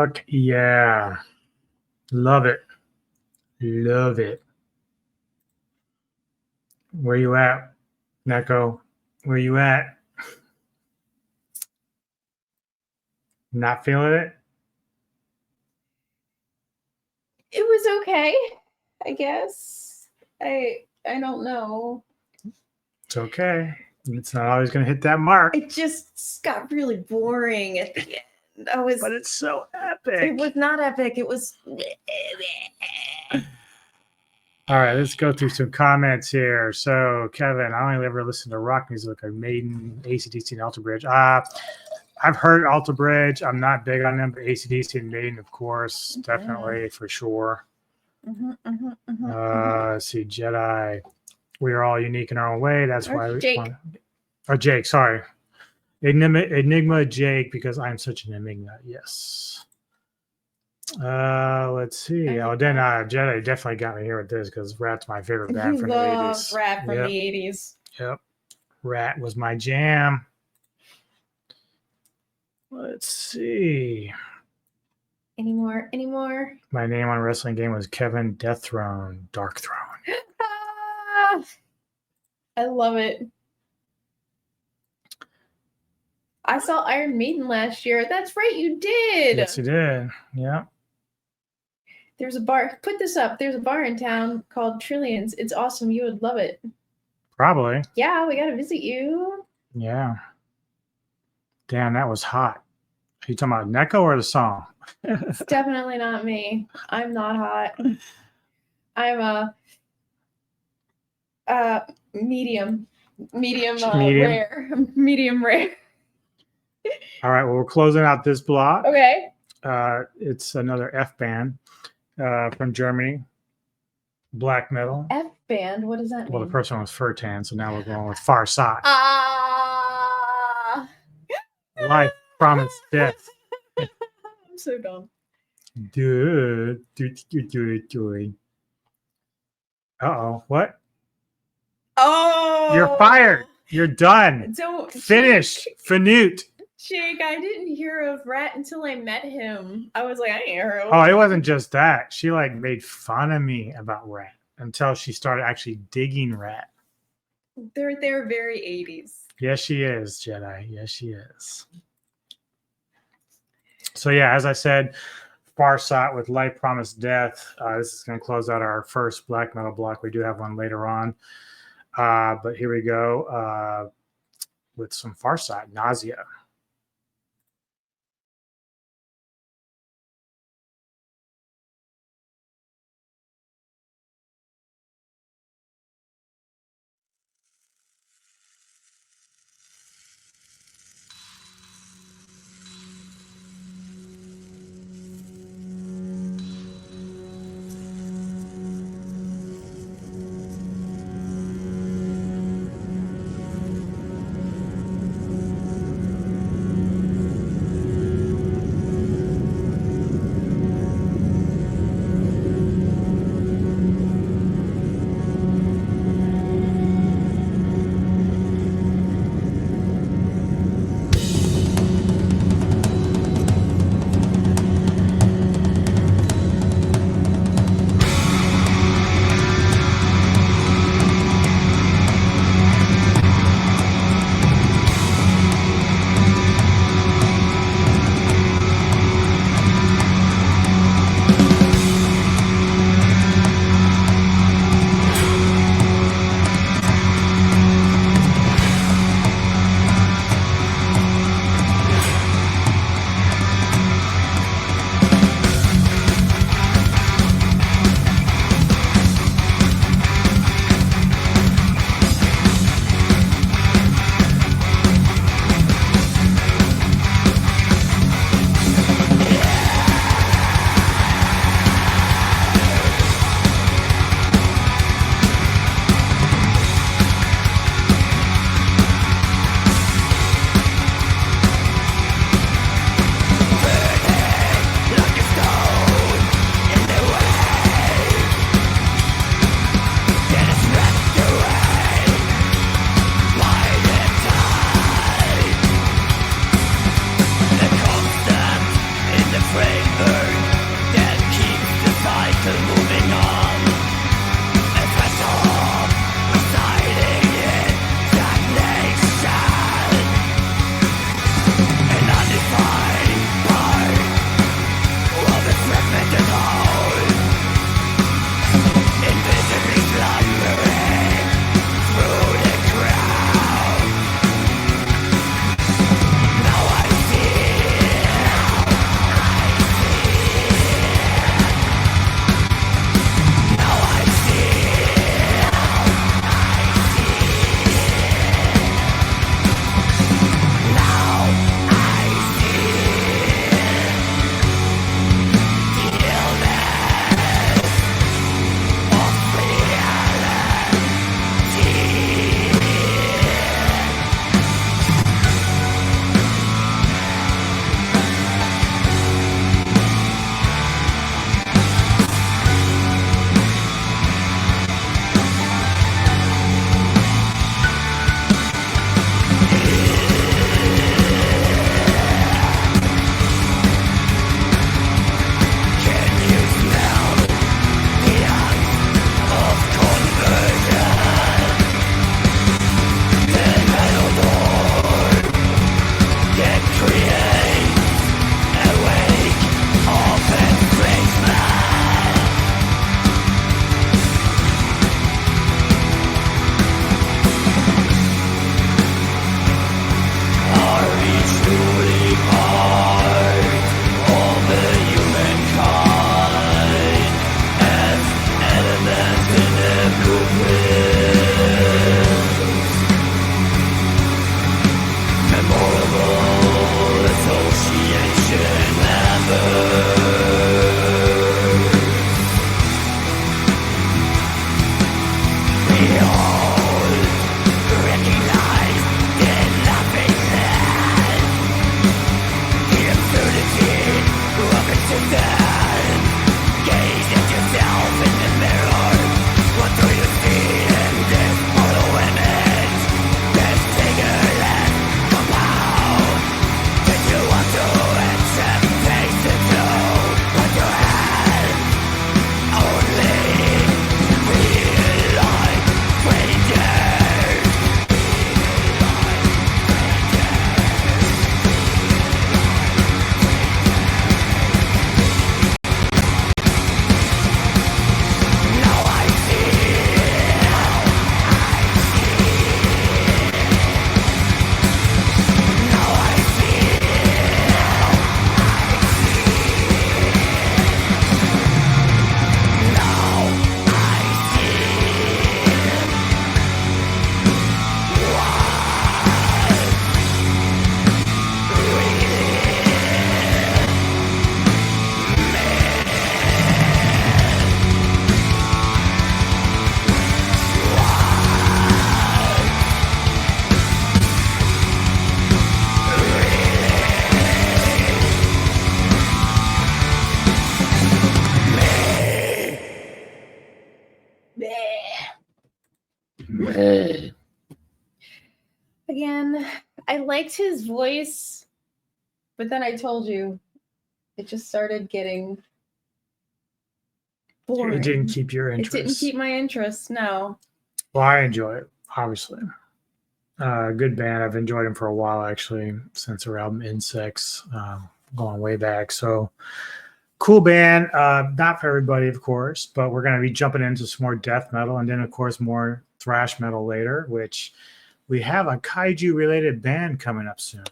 Fuck yeah. Love it. Love it. Where you at, Neko? Where you at? Not feeling it? It was okay, I guess. I don't know. It's okay. It's not always going to hit that mark. It just got really boring at the end. But it's so epic. It was not epic. It was. All right, let's go through some comments here. So, Kevin, I only ever listen to rock music like Maiden, AC/DC, and Alter Bridge. I've heard Alter Bridge. I'm not big on them, but AC/DC and Maiden, of course, definitely for sure. Let's see, Jedi. We are all unique in our own way. That's why we Jake. Jake, sorry. Enigma Jake, because I'm such an enigma. Yes. Let's see. Oh, then Jedi definitely got me here with this because Rat's my favorite band from the 80s. Rat from the 80s. Yep. Rat was my jam. Let's see. Any more? My name on a wrestling game was Kevin Death Throne, Dark Throne. I love it. I saw Iron Maiden last year. That's right, you did. Yes, you did. Yeah. There's a bar. Put this up. There's a bar in town called Trillions. It's awesome. You would love it. Probably. Yeah, we got to visit you. Yeah. Damn, that was hot. Are you talking about Neko or the song? It's definitely not me. I'm not hot. I'm a medium rare. Medium rare. All right, well, we're closing out this block. Okay. It's another F band from Germany, black metal. F band. What does that mean? Well, the first one was Furtan, so now we're going with Far Side. Life, promise, death. I'm so dumb. Uh-oh, what? Oh, You're fired. You're done. Don't Finish. Finute. Jake, I didn't hear of Rat until I met him. I was like, I ain't heard of Oh, it wasn't just that. She like made fun of me about Rat until she started actually digging Rat. They're very 80s. Yes, she is, Jedi. Yes, she is. So yeah, as I said, Farsot with Life, Promise, Death. This is going to close out our first black metal block. We do have one later on. But here we go with some Farsot, Nausea. Again, I liked his voice, but then I told you it just started getting boring. It didn't keep your interest. It didn't keep my interest, no. Well, I enjoy it, obviously. Good band. I've enjoyed them for a while, actually, since their album Insects, going way back. So, cool band. Not for everybody, of course, but we're going to be jumping into some more death metal and then, of course, more thrash metal later, which we have a kaiju-related band coming up soon.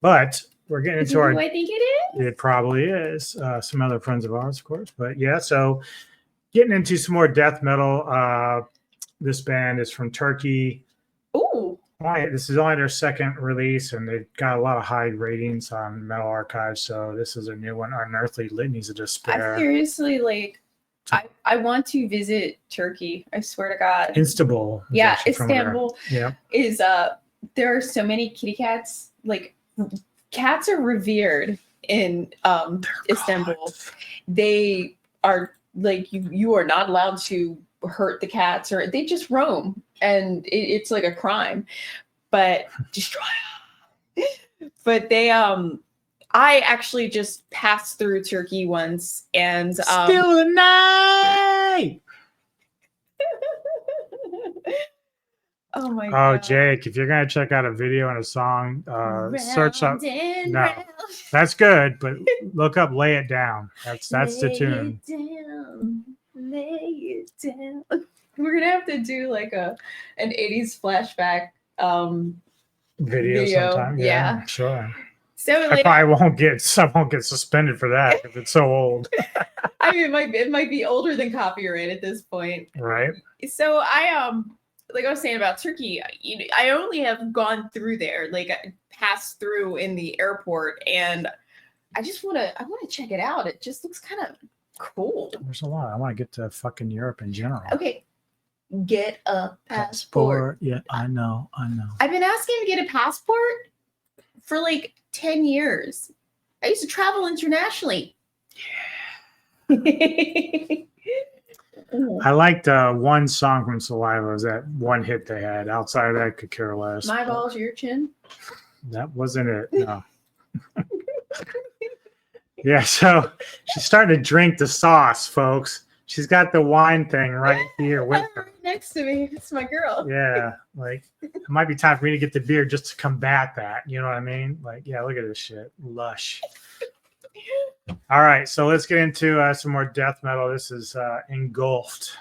But we're getting into our... Who I think it is? It probably is. Some other friends of ours, of course. But yeah, so getting into some more death metal. This band is from Turkey. Ooh. This is only their second release, and they've got a lot of high ratings on Metal Archive. So this is a new one, Unearthly Litanies of Despair. I seriously, like, I want to visit Turkey. I swear to God. Istanbul. Yeah, Istanbul. Yeah. Is there are so many kitty cats. Like, cats are revered in Istanbul. Gods. They are like you are not allowed to hurt the cats, or they just roam, and it's like a crime. But destroy them. But they I actually just passed through Turkey once, and Still the night. oh my god. Oh, Jake, if you're gonna check out a video and a song, search up. No, that's good, but look up "Lay It Down." That's the tune. Lay it down. We're gonna have to do like an 80s flashback Video sometime. Yeah. Sure. So I like, probably won't get suspended for that if it's so old. I mean, it might be older than copyright at this point. Right. So I like I was saying about Turkey, I only have gone through there, like I passed through in the airport, and I want to check it out. It just looks kind of cool. There's a lot. I want to get to fucking Europe in general. Okay, get a passport. Yeah, I know. I've been asking to get a passport for like 10 years. I used to travel internationally. Yeah. I liked one song from Saliva. It was that one hit they had. Outside of that, I could care less. My balls, your chin. That wasn't it. No. Yeah, so she's starting to drink the sauce, folks. She's got the wine thing right here with her. Right next to me. It's my girl. Yeah, like it might be time for me to get the beer just to combat that. You know what I mean? Like, yeah, look at this shit. Lush. All right, so let's get into some more death metal. This is Engulfed.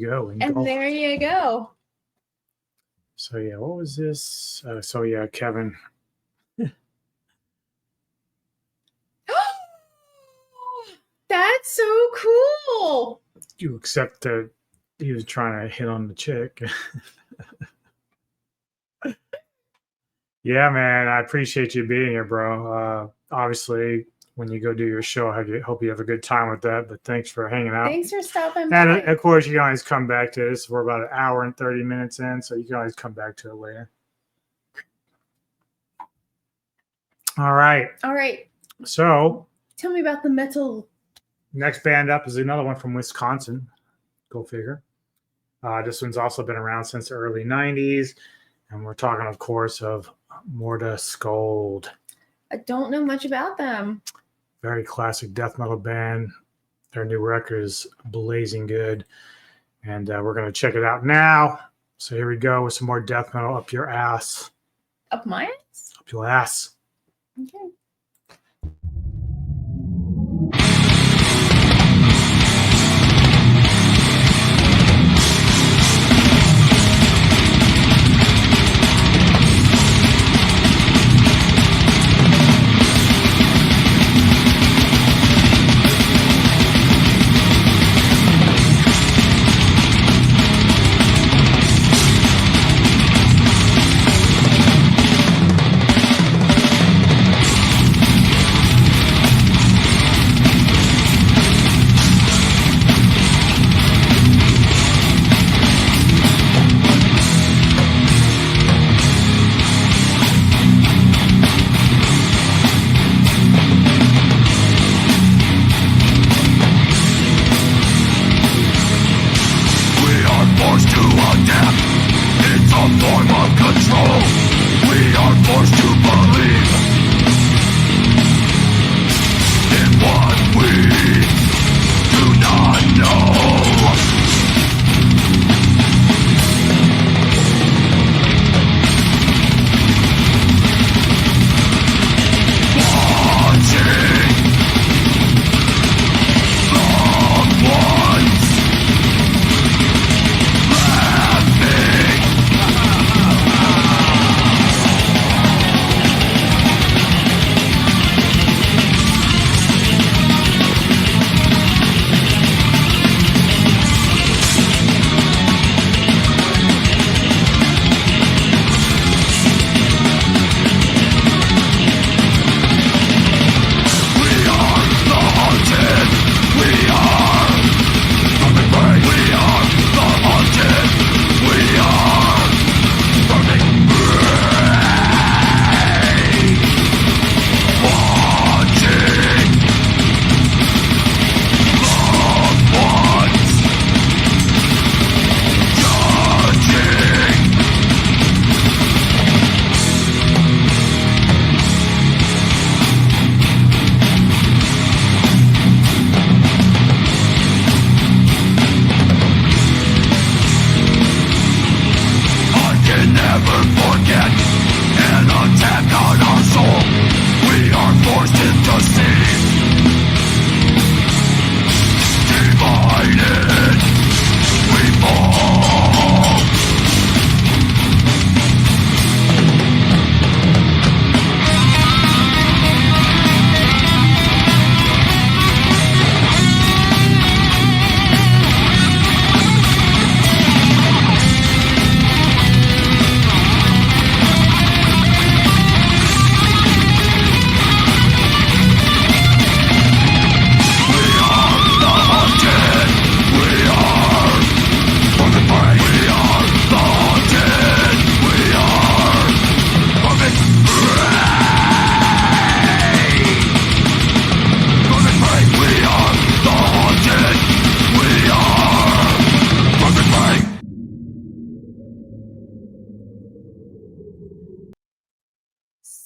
go. And there you go. So yeah, what was this? So yeah, Kevin. That's so cool. You accept that he was trying to hit on the chick. Yeah, man, I appreciate you being here, bro. Obviously, when you go do your show, I hope you have a good time with that. But thanks for hanging out. Thanks for stopping And by. of course, you can always come back to this. We're about an hour and 30 minutes in, so you can always come back to it later. All right. All right. So, tell me about the metal. Next band up is another one from Wisconsin. Go figure. This one's also been around since the early 90s. And we're talking, of course, of Morta Scold. I don't know much about them. Very classic death metal band. Their new record is blazing good. And we're going to check it out now. So here we go with some more death metal up your ass. Up my ass? Up your ass. Okay.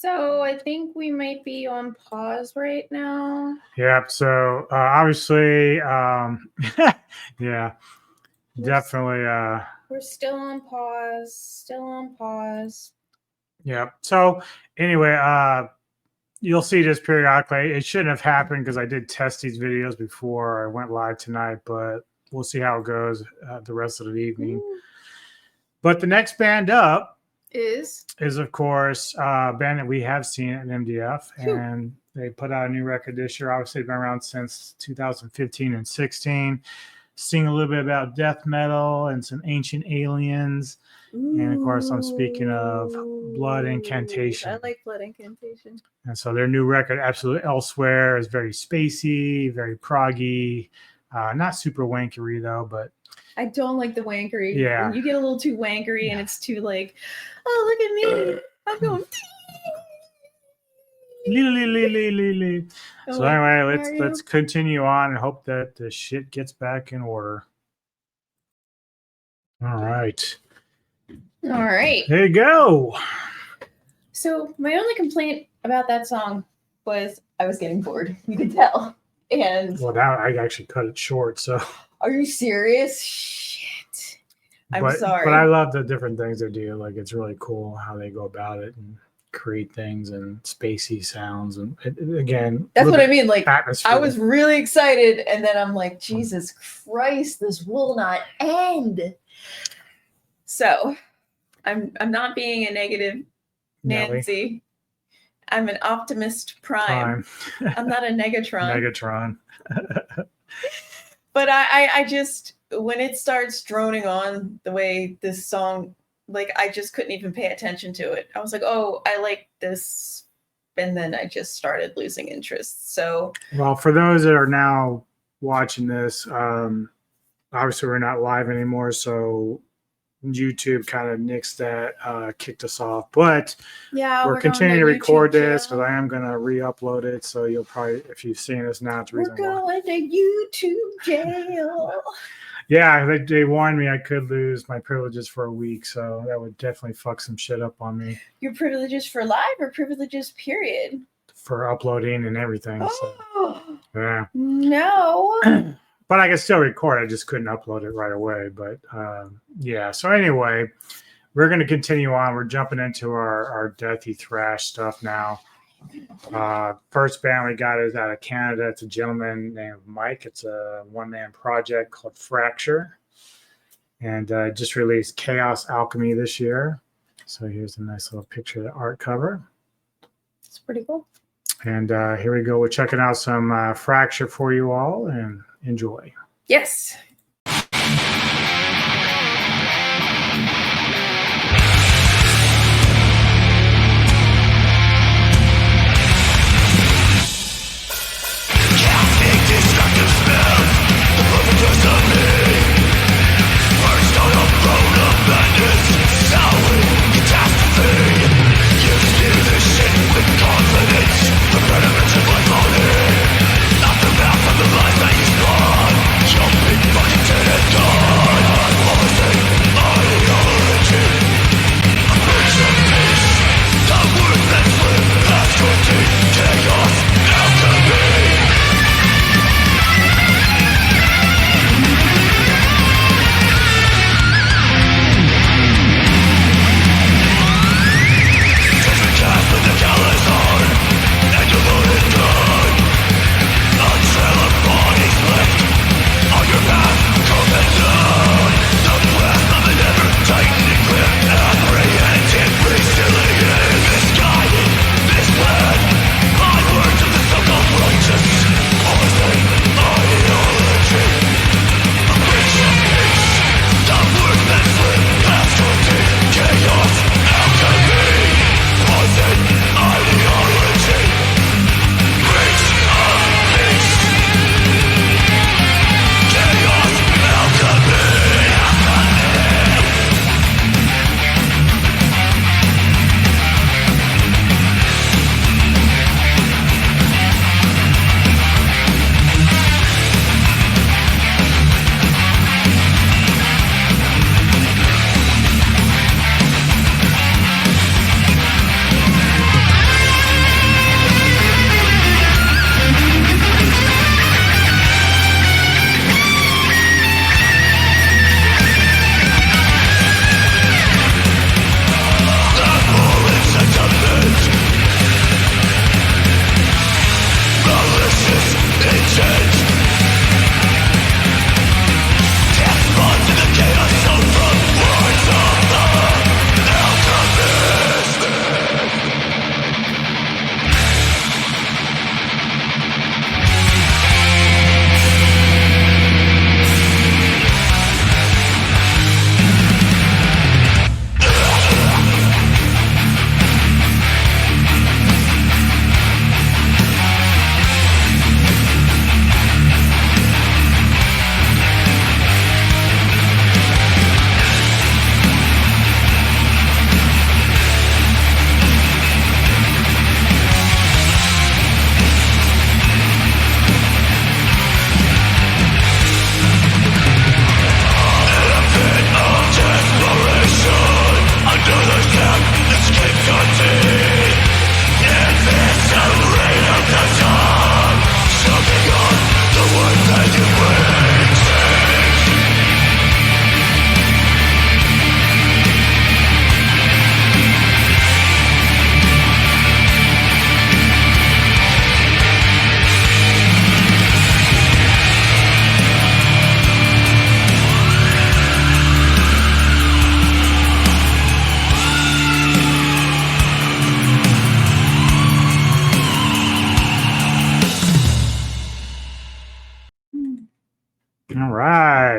So I think we might be on pause right now. Yep. So obviously, yeah, definitely. We're still on pause. Still on pause. Yep. So anyway, you'll see this periodically. It shouldn't have happened because I did test these videos before I went live tonight, but we'll see how it goes the rest of the evening. But the next band up is of course a band that we have seen at MDF, and they put out a new record this year. Obviously, they've been around since 2015 and 16. Sing a little bit about death metal and some ancient aliens. And of course, I'm speaking of Blood Incantation. I like Blood Incantation. And so their new record, Absolute Elsewhere, is very spacey, very proggy, not super wankery though, but I don't like the wankery. Yeah. When you get a little too wankery and it's too like, oh, look at me. I'm going. So anyway, let's continue on and hope that the shit gets back in order. All right. All right. There you go. So my only complaint about that song was I was getting bored. You could tell. And Well, now I actually cut it short. So, are you serious? Shit. I'm sorry. But I love the different things they do. Like, it's really cool how they go about it and create things and spacey sounds. And again, that's what I mean. Like, atmosphere. I was really excited, and then I'm like, Jesus Christ, this will not end. So, I'm not being a negative Nancy. I'm an optimist prime. I'm not a Negatron. But I just, when it starts droning on the way this song, like, I just couldn't even pay attention to it. I was like, oh, I like this. And then I just started losing interest. So, well, for those that are now watching this, obviously we're not live anymore. So YouTube kind of nixed that, kicked us off. But yeah, we're continuing to record this because I am going to re-upload it. So you'll probably, if you've seen this now, it's the reason we're going to YouTube jail. Yeah, they warned me I could lose my privileges for a week. So that would definitely fuck some shit up on me. Your privileges for live or privileges period? For uploading and everything. Oh, so, yeah. No. But I can still record. I just couldn't upload it right away. But yeah. So anyway, we're going to continue on. We're jumping into our deathy thrash stuff now. First band we got is out of Canada. It's a gentleman named Mike. It's a one-man project called Fracture. And just released Chaos Alchemy this year. So here's a nice little picture of the art cover. It's pretty cool. And here we go. We're checking out some Fracture for you all. And enjoy. Yes. Jumping back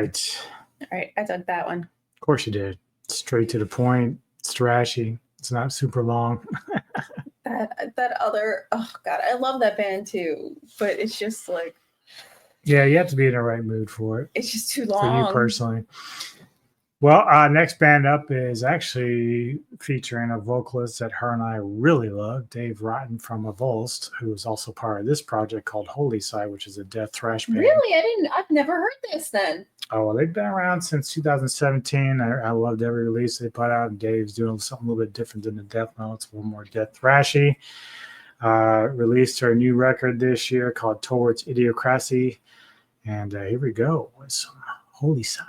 right. All right, I dug that one. Of course you did. Straight to the point. It's trashy. It's not super long. That other, oh god, I love that band too, but it's just like, Yeah, you have to be in the right mood for it. it's just too For long. you personally. Well, next band up is actually featuring a vocalist that her and I really love, Dave Rotten from Avulsed, who is also part of this project called Holy Side, which is a death thrash band. Really? I've never heard this then. Oh, well, they've been around since 2017. I loved every release they put out. Dave's doing something a little bit different than the death metal. It's a little more death thrashy. Released her new record this year called Towards Idiocracy. And here we go with some Holy Side.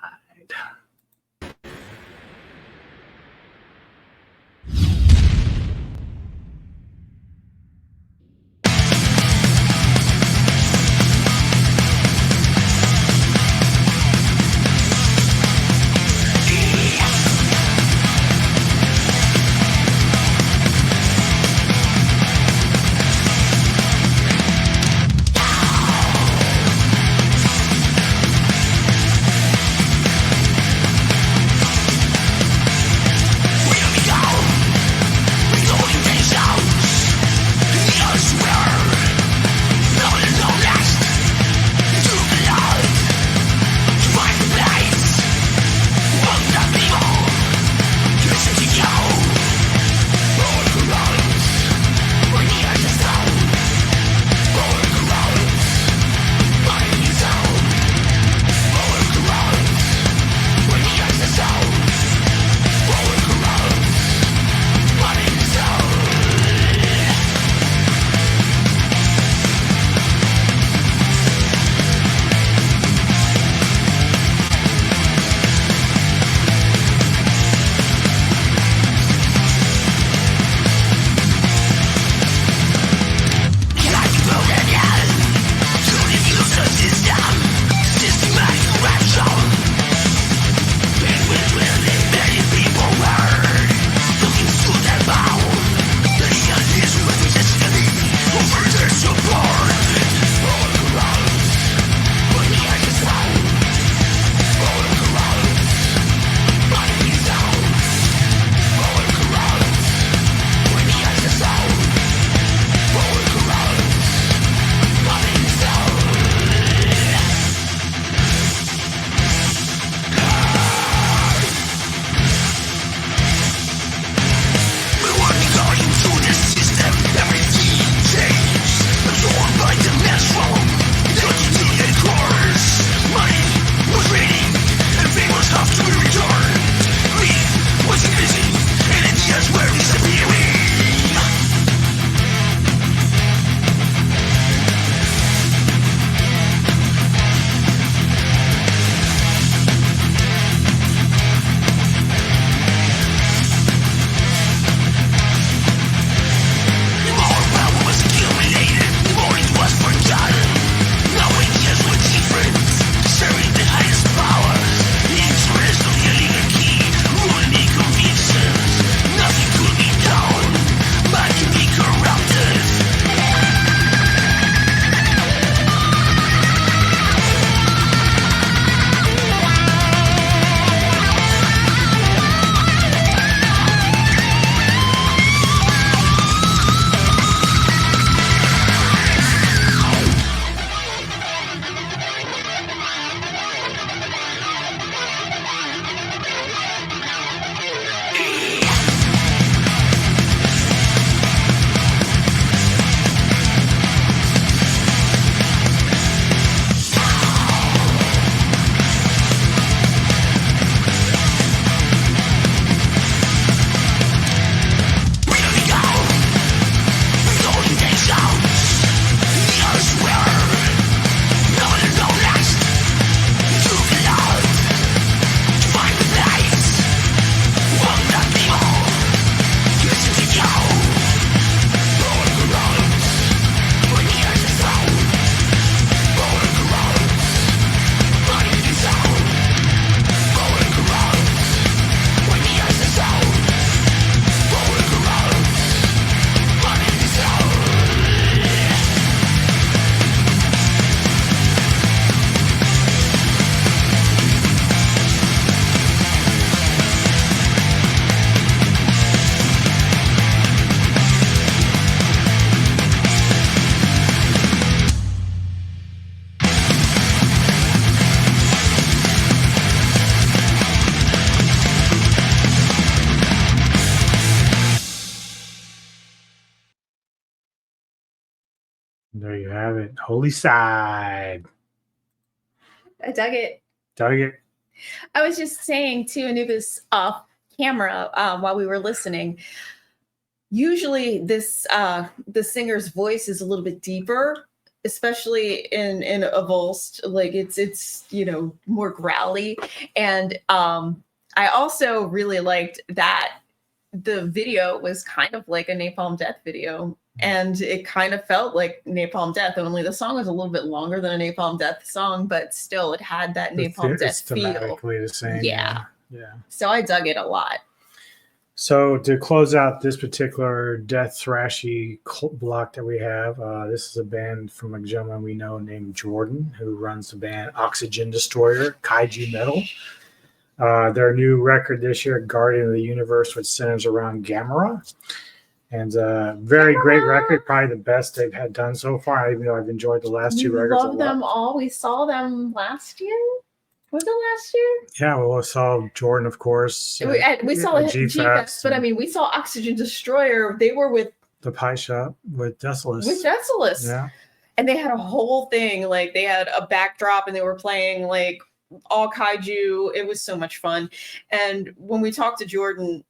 There you have it. Holy Side. I dug it. Dug it. I was just saying to Anubis off camera while we were listening. Usually, this the singer's voice is a little bit deeper, especially in a Volst. Like it's more growly, and I also really liked that the video was kind of like a Napalm Death video. And it kind of felt like Napalm Death, only the song was a little bit longer than a Napalm Death song, but still it had that Napalm Death feel. Thematically the same. Yeah. Yeah. So I dug it a lot. So to close out this particular death thrashy block that we have, this is a band from a gentleman we know named Jordan, who runs the band Oxygen Destroyer, Kaiju Metal. Their new record this year, Guardian of the Universe, which centers around Gamera. And very great record, probably the best they've had done so far, even though I've enjoyed the last two records a lot. Love them all. We saw them last year. Was it last year? Yeah, well, we saw Jordan, of course. We saw G-Fest, but I mean, we saw Oxygen Destroyer. They were with the Pie Shop with Desolus. Yeah. And they had a whole thing. Like, they had a backdrop and they were playing like all kaiju. It was so much fun. And when we talked to Jordan,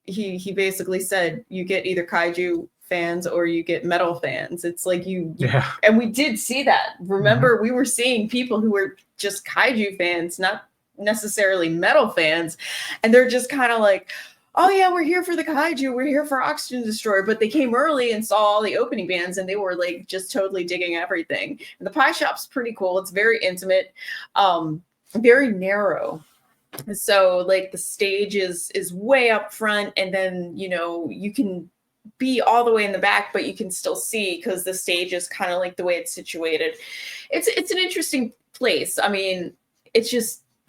he basically said you get either kaiju fans or you get metal fans. It's like you and we did see that. Remember, we were seeing people who were just kaiju fans, not necessarily metal fans, and they're just kind of like, oh yeah, we're here for the kaiju, we're here for Oxygen Destroyer, but they came early and saw all the opening bands and they were like just totally digging everything. And the Pie Shop's pretty cool. It's very intimate, very narrow. So like the stage is way up front, and then you can be all the way in the back, but you can still see because the stage is kind of like the way it's situated. It's an interesting place. I mean, it's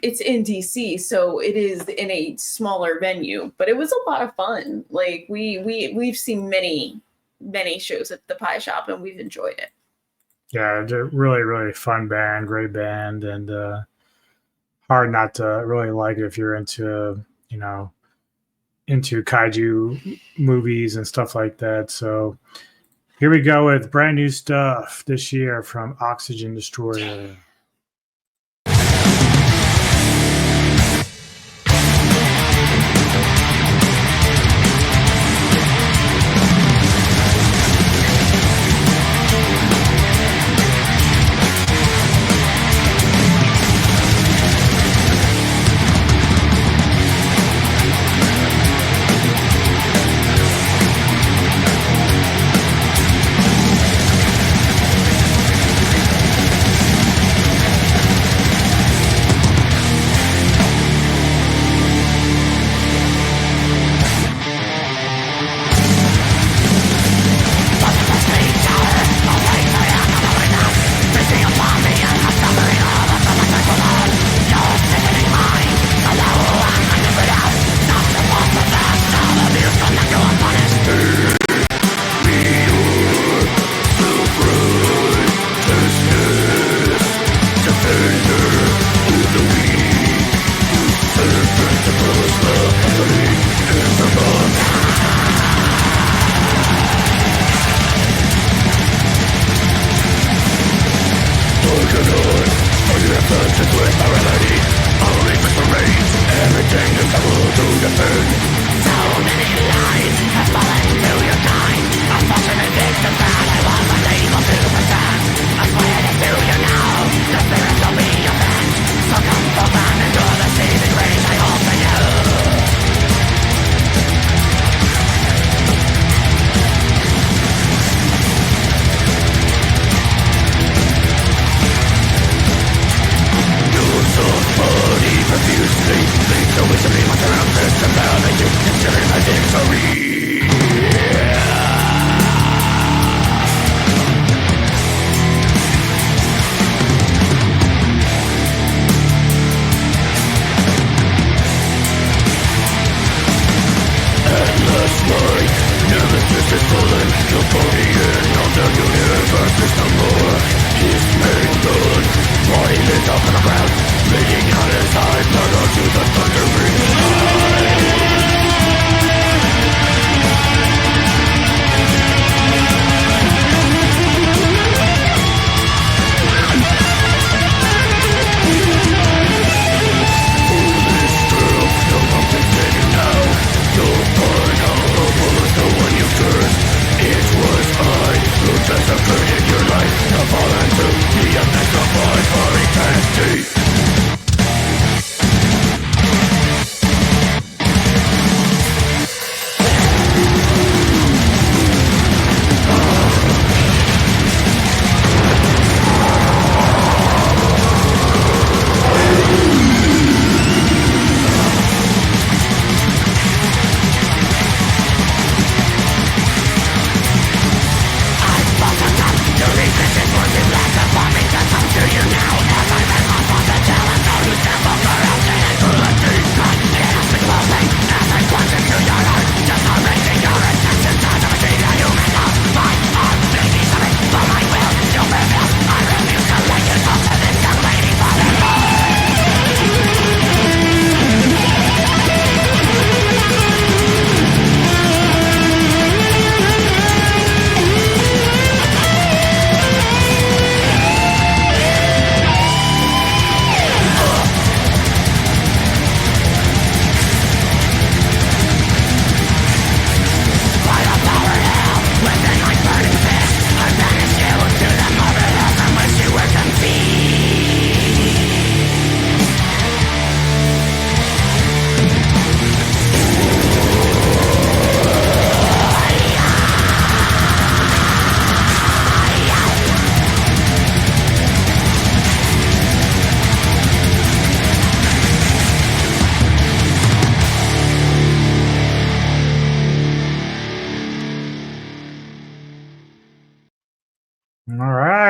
in DC, so it is in a smaller venue, but it was a lot of fun. Like we've seen many shows at the Pie Shop and we've enjoyed it. Yeah, it's a really, really fun band, great band, and hard not to really like it if you're into kaiju movies and stuff like that. So here we go with brand new stuff this year from Oxygen Destroyer.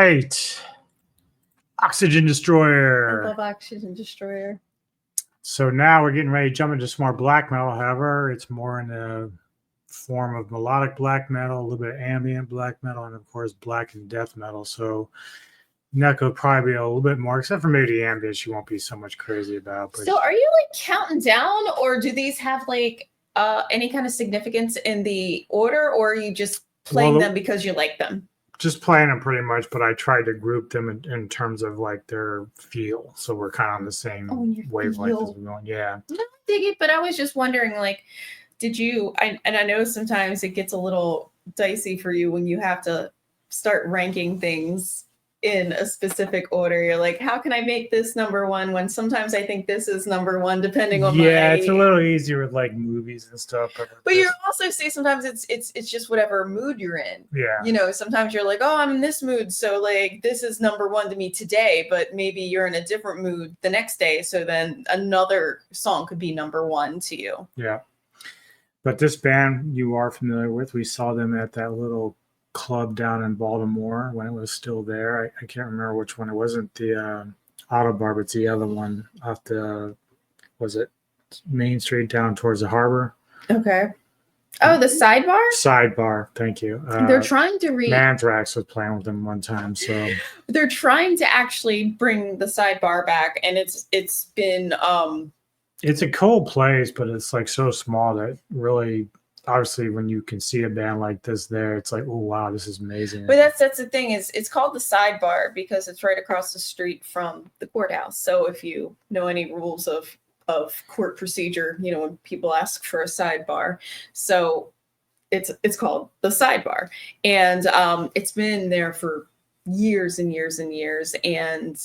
right. Oxygen I Destroyer. love Oxygen Destroyer. So now we're getting ready to jump into some more black metal. However, it's more in the form of melodic black metal, a little bit of ambient black metal, and of course black and death metal. So Neko will probably be a little bit more, except for maybe the ambient you won't be so much crazy about. But So are you like counting down, or do these have like any kind of significance in the order, or are you just playing them because you like them? just playing them pretty much, but I tried to group them in terms of like their feel. So we're kind of on the same wavelength as we're going. Yeah. No, I dig it, but I was just wondering, like, did you, and I know sometimes it gets a little dicey for you when you have to start ranking things in a specific order. You're like, how can I make this number one when sometimes I think this is number one, depending on it's a little easier with like movies and stuff. But you also see sometimes it's just whatever mood you're in. Yeah. You know, sometimes you're like, oh, I'm in this mood, so like this is number one to me today, but maybe you're in a different mood the next day, so then another song could be number one to you. Yeah. But this band you are familiar with, we saw them at that little club down in Baltimore when it was still there. I can't remember which one. It wasn't the Auto Bar, but it's the other one off the, was it Main Street down towards the harbor? Okay. Oh, the Sidebar? Sidebar, thank you. They're trying to Manthrax was playing with them one time, so they're trying to actually bring the Sidebar back, and it's been it's a cool place, but it's like so small that really, obviously, when you can see a band like this there, it's like, oh wow, this is amazing. But that's the thing, is it's called the Sidebar because it's right across the street from the courthouse. So if you know any rules of court procedure, you know, when people ask for a sidebar, so it's called the Sidebar, and it's been there for years and years and years, and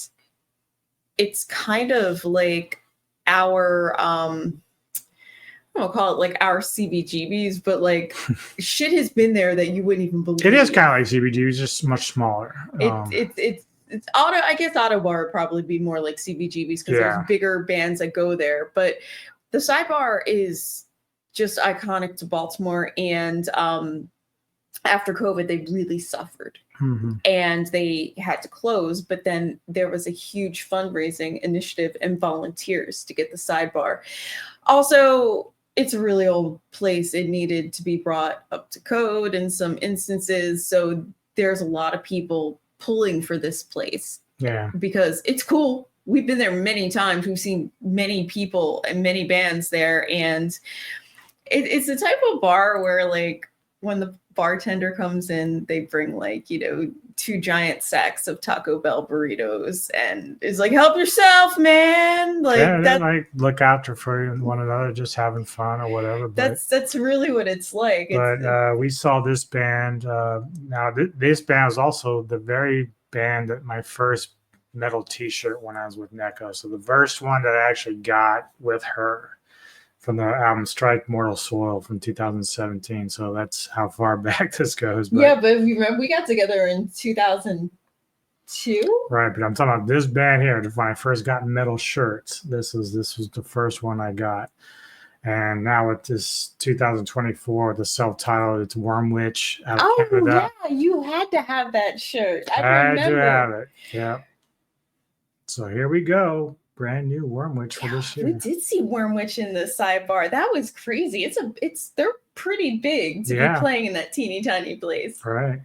it's kind of like our I don't call it like our CBGBs, but like shit has been there that you wouldn't even believe. It is kind of like CBGBs, just much smaller. It's auto. I guess Auto Bar would probably be more like CBGBs because there's bigger bands that go there. But the Sidebar is just iconic to Baltimore, and after COVID, they really suffered. Mm-hmm. And they had to close, but then there was a huge fundraising initiative and volunteers to get the Sidebar. Also, it's a really old place. It needed to be brought up to code in some instances. So there's a lot of people pulling for this place. Yeah. Because it's cool. We've been there many times. We've seen many people and many bands there. And it's the type of bar where, like, when the bartender comes in, they bring, like, you know, 2 giant sacks of Taco Bell burritos and is like, help yourself, man. Like, that like look after for one another, just having fun or whatever. But that's really what it's like. But we saw this band. Now this band was also the very band that my first metal T-shirt when I was with Neko. So the first one that I actually got with her from the album Strike Mortal Soil from 2017. So that's how far back this goes. But, yeah, but remember, we got together in 2002. Right, but I'm talking about this band here. When I first got metal shirts, this was the first one I got. And now with this 2024, the self-titled, it's Worm Witch out of Canada. Yeah, you had to have that shirt. I had remember. to have it. Yeah. So here we go. Brand new Worm Witch for this year. We did see Worm Witch in the Sidebar. That was crazy. They're pretty big to be playing in that teeny tiny place. Right.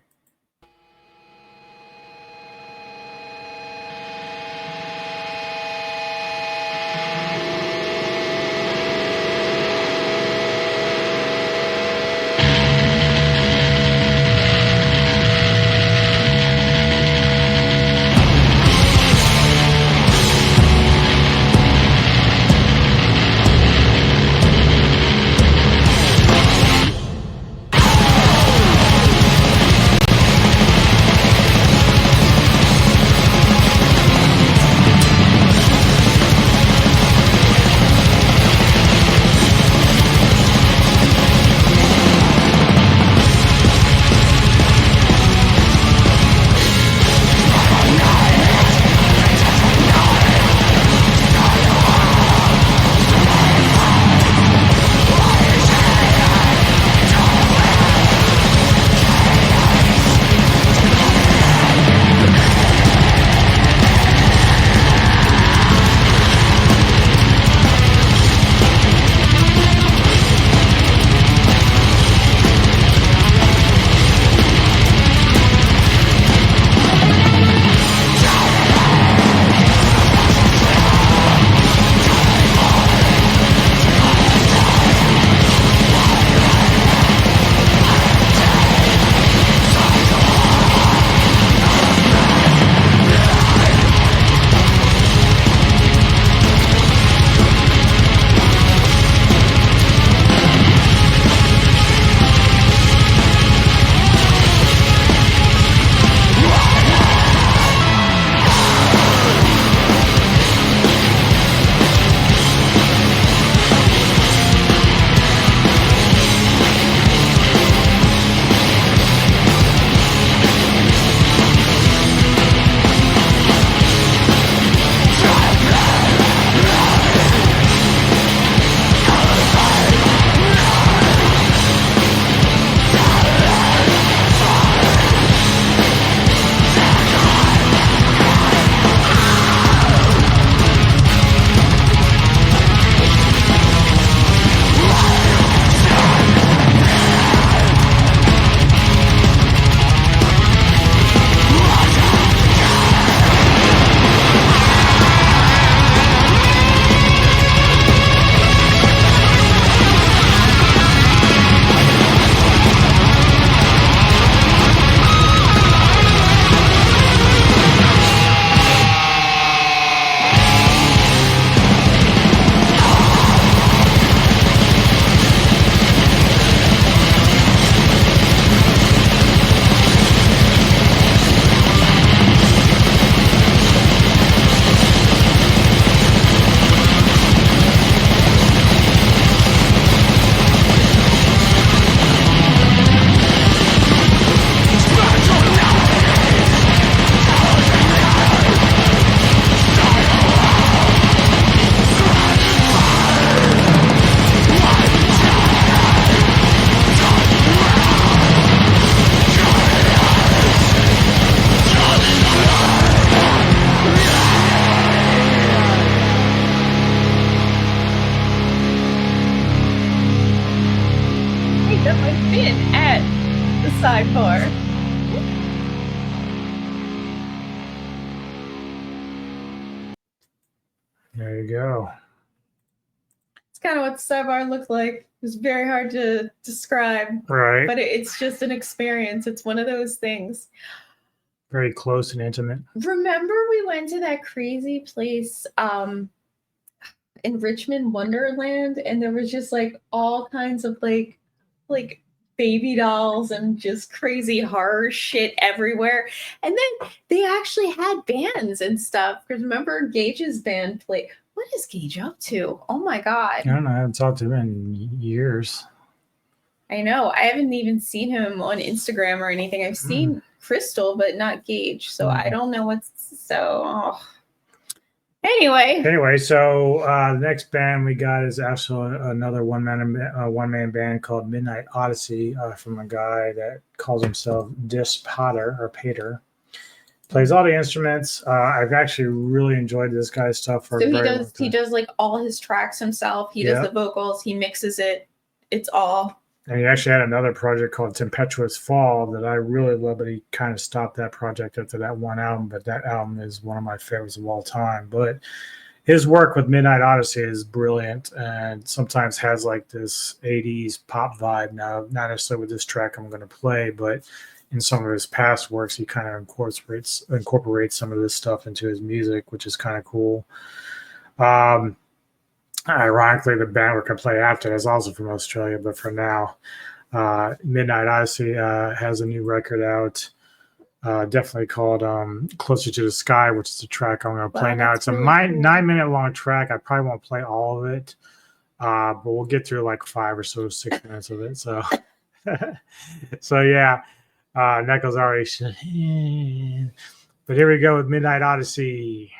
I've been at the sidebar. There you go. It's kind of what the sidebar looked like. It was very hard to describe. Right. But it's just an experience. It's one of those things. Very close and intimate. Remember we went to that crazy place in Richmond, Wonderland, and there was just like all kinds of like baby dolls and just crazy horror shit everywhere. And then they actually had bands and stuff. Because remember Gage's band played. What is Gage up to? Oh my god. I don't know. I haven't talked to him in years. I know. I haven't even seen him on Instagram or anything. I've seen Crystal, but not Gage. So I don't know what's so. Anyway, so the next band we got is actually another one man band called Midnight Odyssey from a guy that calls himself Dis Potter or Pater. Plays all the instruments. I've actually really enjoyed this guy's stuff for a very long time. He does like all his tracks himself. He does the vocals. He mixes it. It's all. And he actually had another project called Tempestuous Fall that I really love, but he kind of stopped that project after that one album. But that album is one of my favorites of all time. But his work with Midnight Odyssey is brilliant and sometimes has like this 80s pop vibe. Now, not necessarily with this track I'm going to play, but in some of his past works, he kind of incorporates some of this stuff into his music, which is kind of cool. Ironically, the band we're going to play after is also from Australia, but for now, Midnight Odyssey has a new record out, definitely called Closer to the Sky, which is the track I'm going to play now. It's a 9-minute long track. I probably won't play all of it, but we'll get through like 5 or so 6 minutes of it. So, so yeah, Neko's already but here we go with Midnight Odyssey.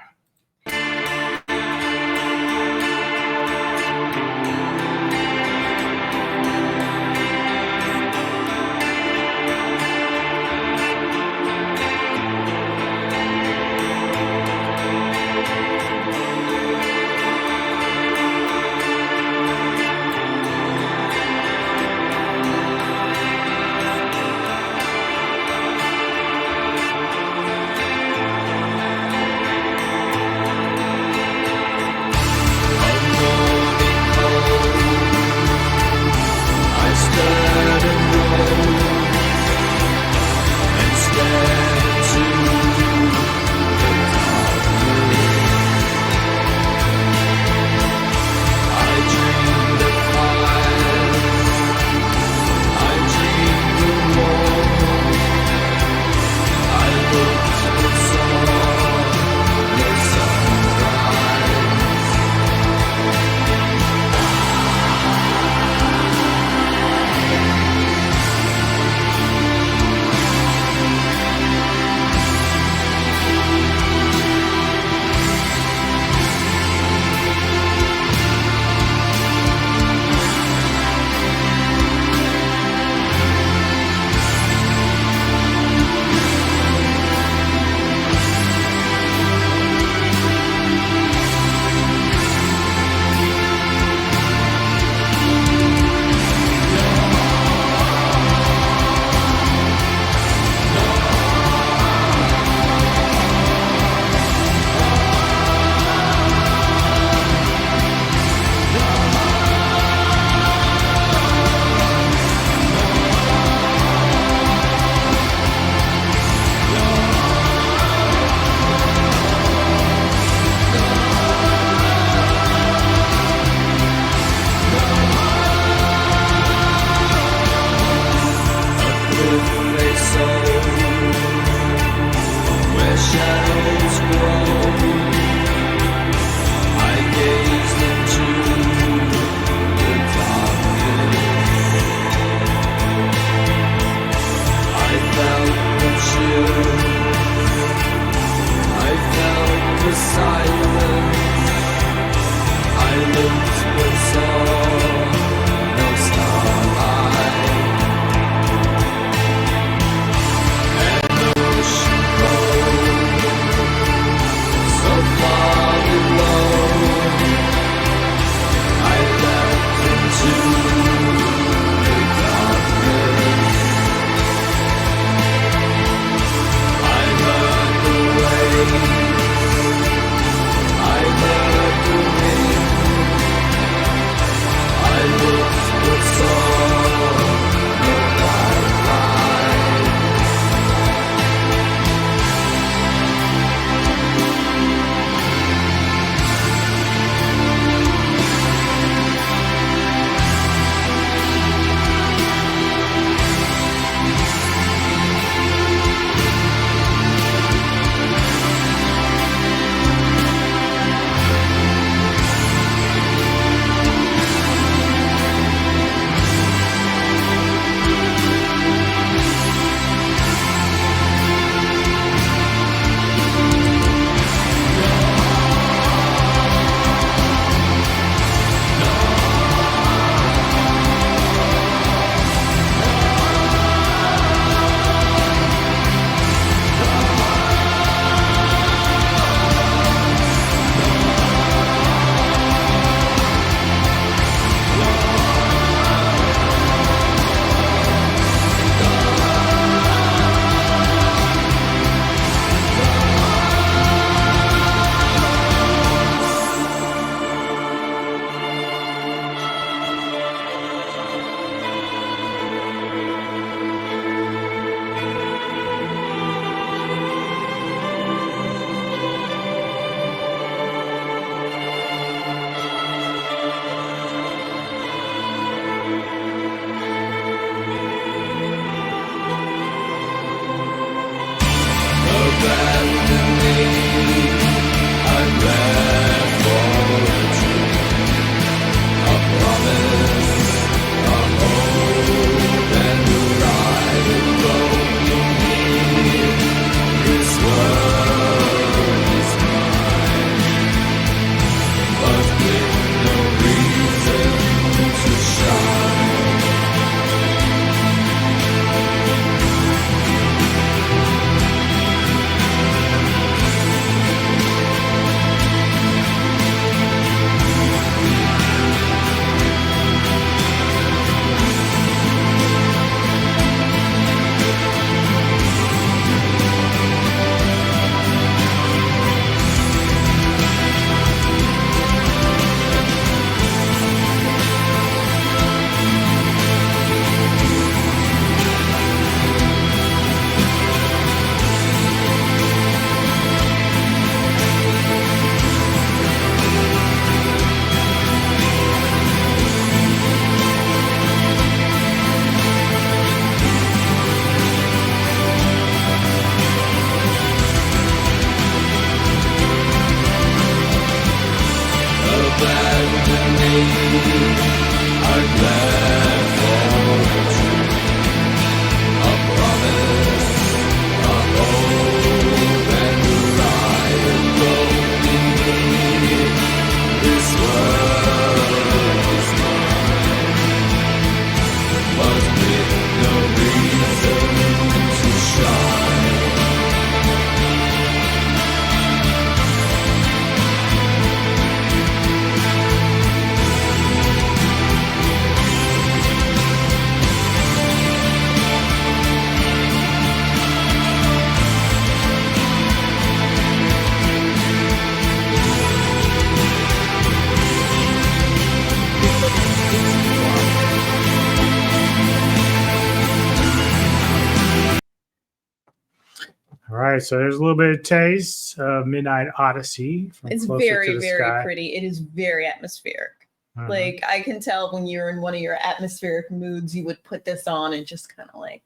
All right, so there's a little bit of taste of Midnight Odyssey. From It's Closer to very, the very Sky. pretty. It is very atmospheric. Mhm. Like I can tell when you're in one of your atmospheric moods, you would put this on and just kind of like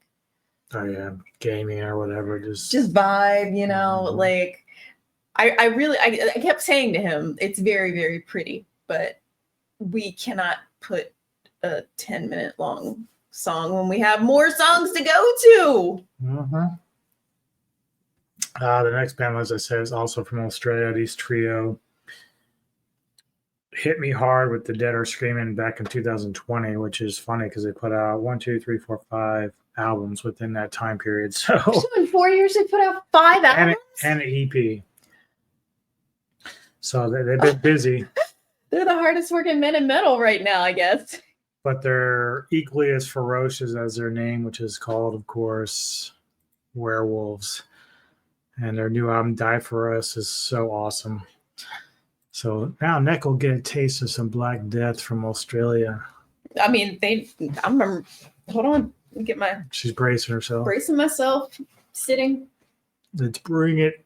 Oh yeah, gaming or whatever. Just vibe, you know. Mhm. Like I really I kept saying to him, it's very, very pretty, but we cannot put a 10-minute long song when we have more songs to go to. Mhm. The next band, as I said, is also from Australia. These trio hit me hard with The Dead Are Screaming back in 2020, which is funny because they put out 1, 2, 3, 4, 5 albums within that time period. So So in 4 years, they put out 5 albums. and an EP. So they've been busy, They're the hardest working men in metal right now, I guess. but they're equally as ferocious as their name, which is called, of course, Werewolves. And their new album, Die For Us, is so awesome. So now Neko will get a taste of some Black Death from Australia. I mean, I remember. Hold on, let me get my She's bracing herself. bracing myself, sitting. Let's bring it.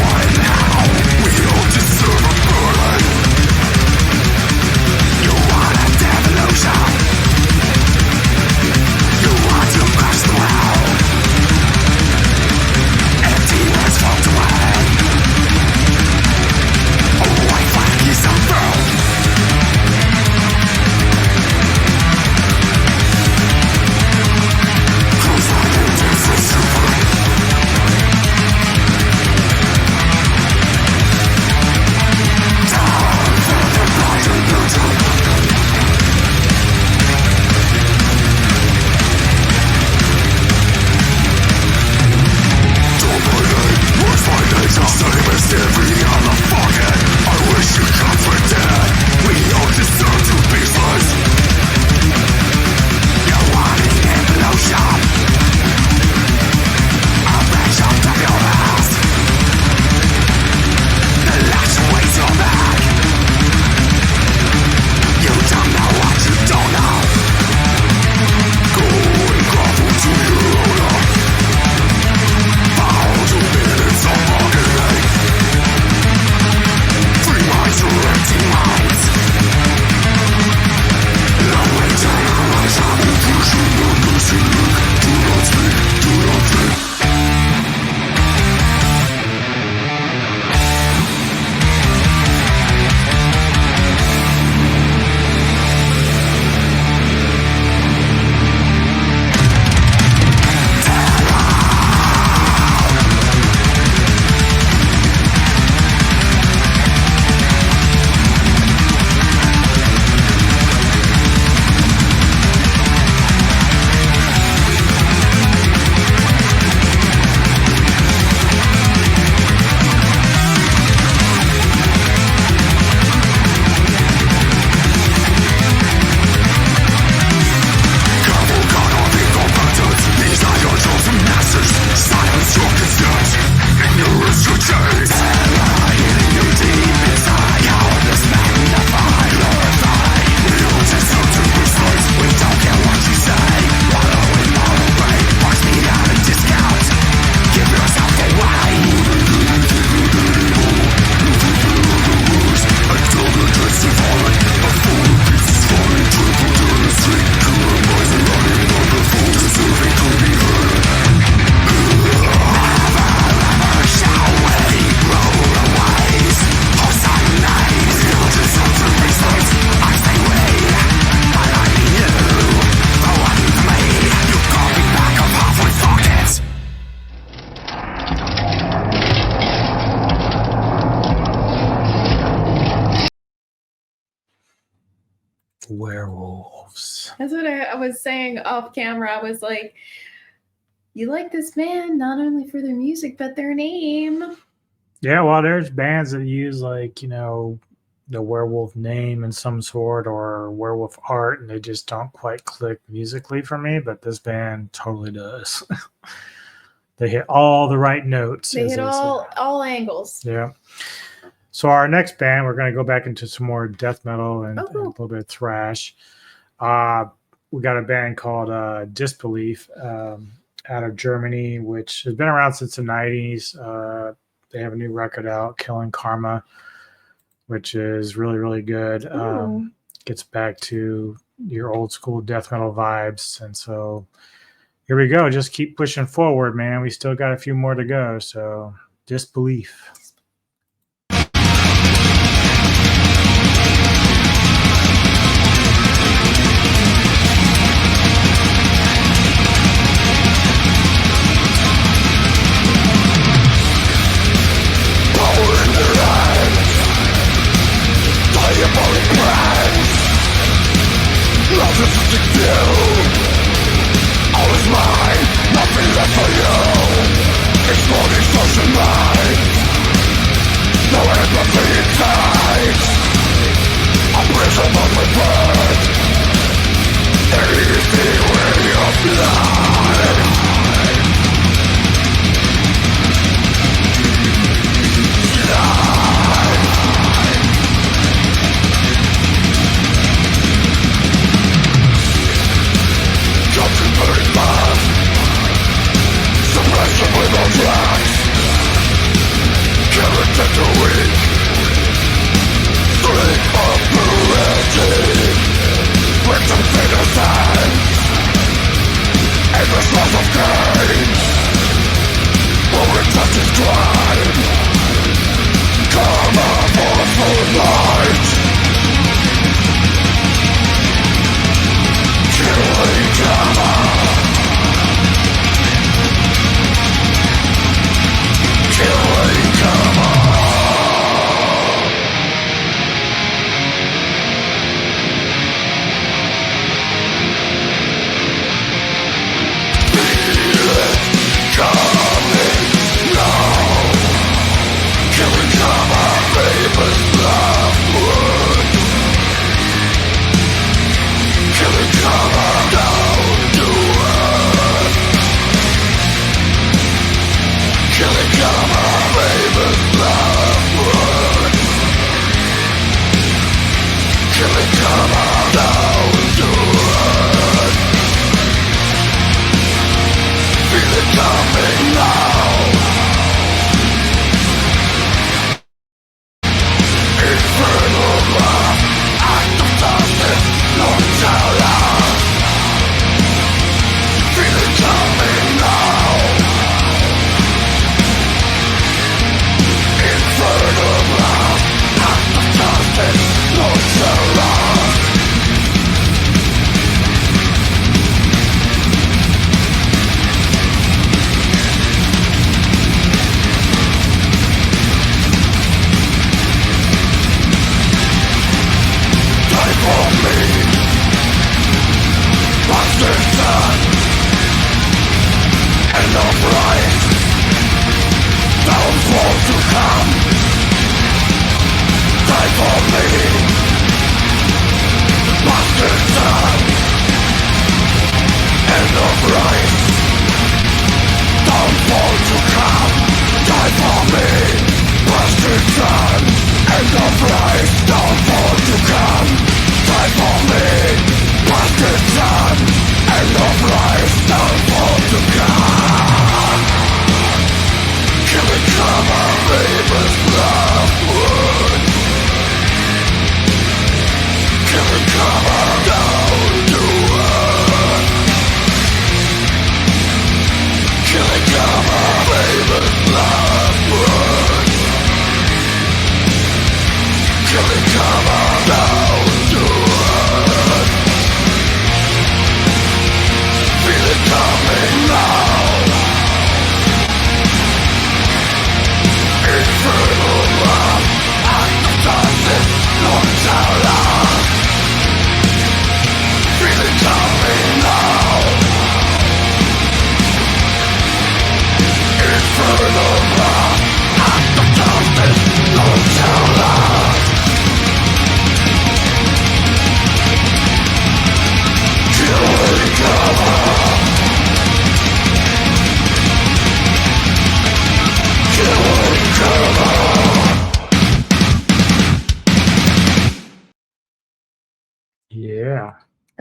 We all deserve werewolves. That's what I was saying off camera. I was like, you like this band not only for their music, but their name. Yeah, well, there's bands that use like, the werewolf name in some sort or werewolf art, and they just don't quite click musically for me, but this band totally does. They hit all the right notes. They as hit say. all angles. Yeah. So our next band, we're going to go back into some more death metal and, Oh, cool. and a little bit of thrash. We got a band called Disbelief out of Germany, which has been around since the 90s. They have a new record out, Killing Karma, which is really, really good. Gets back to your old school death metal vibes. And so here we go. Just keep pushing forward, man. We still got a few more to go. So Disbelief. Nothing to do. All is mine, nothing left for you. It's more destruction mine.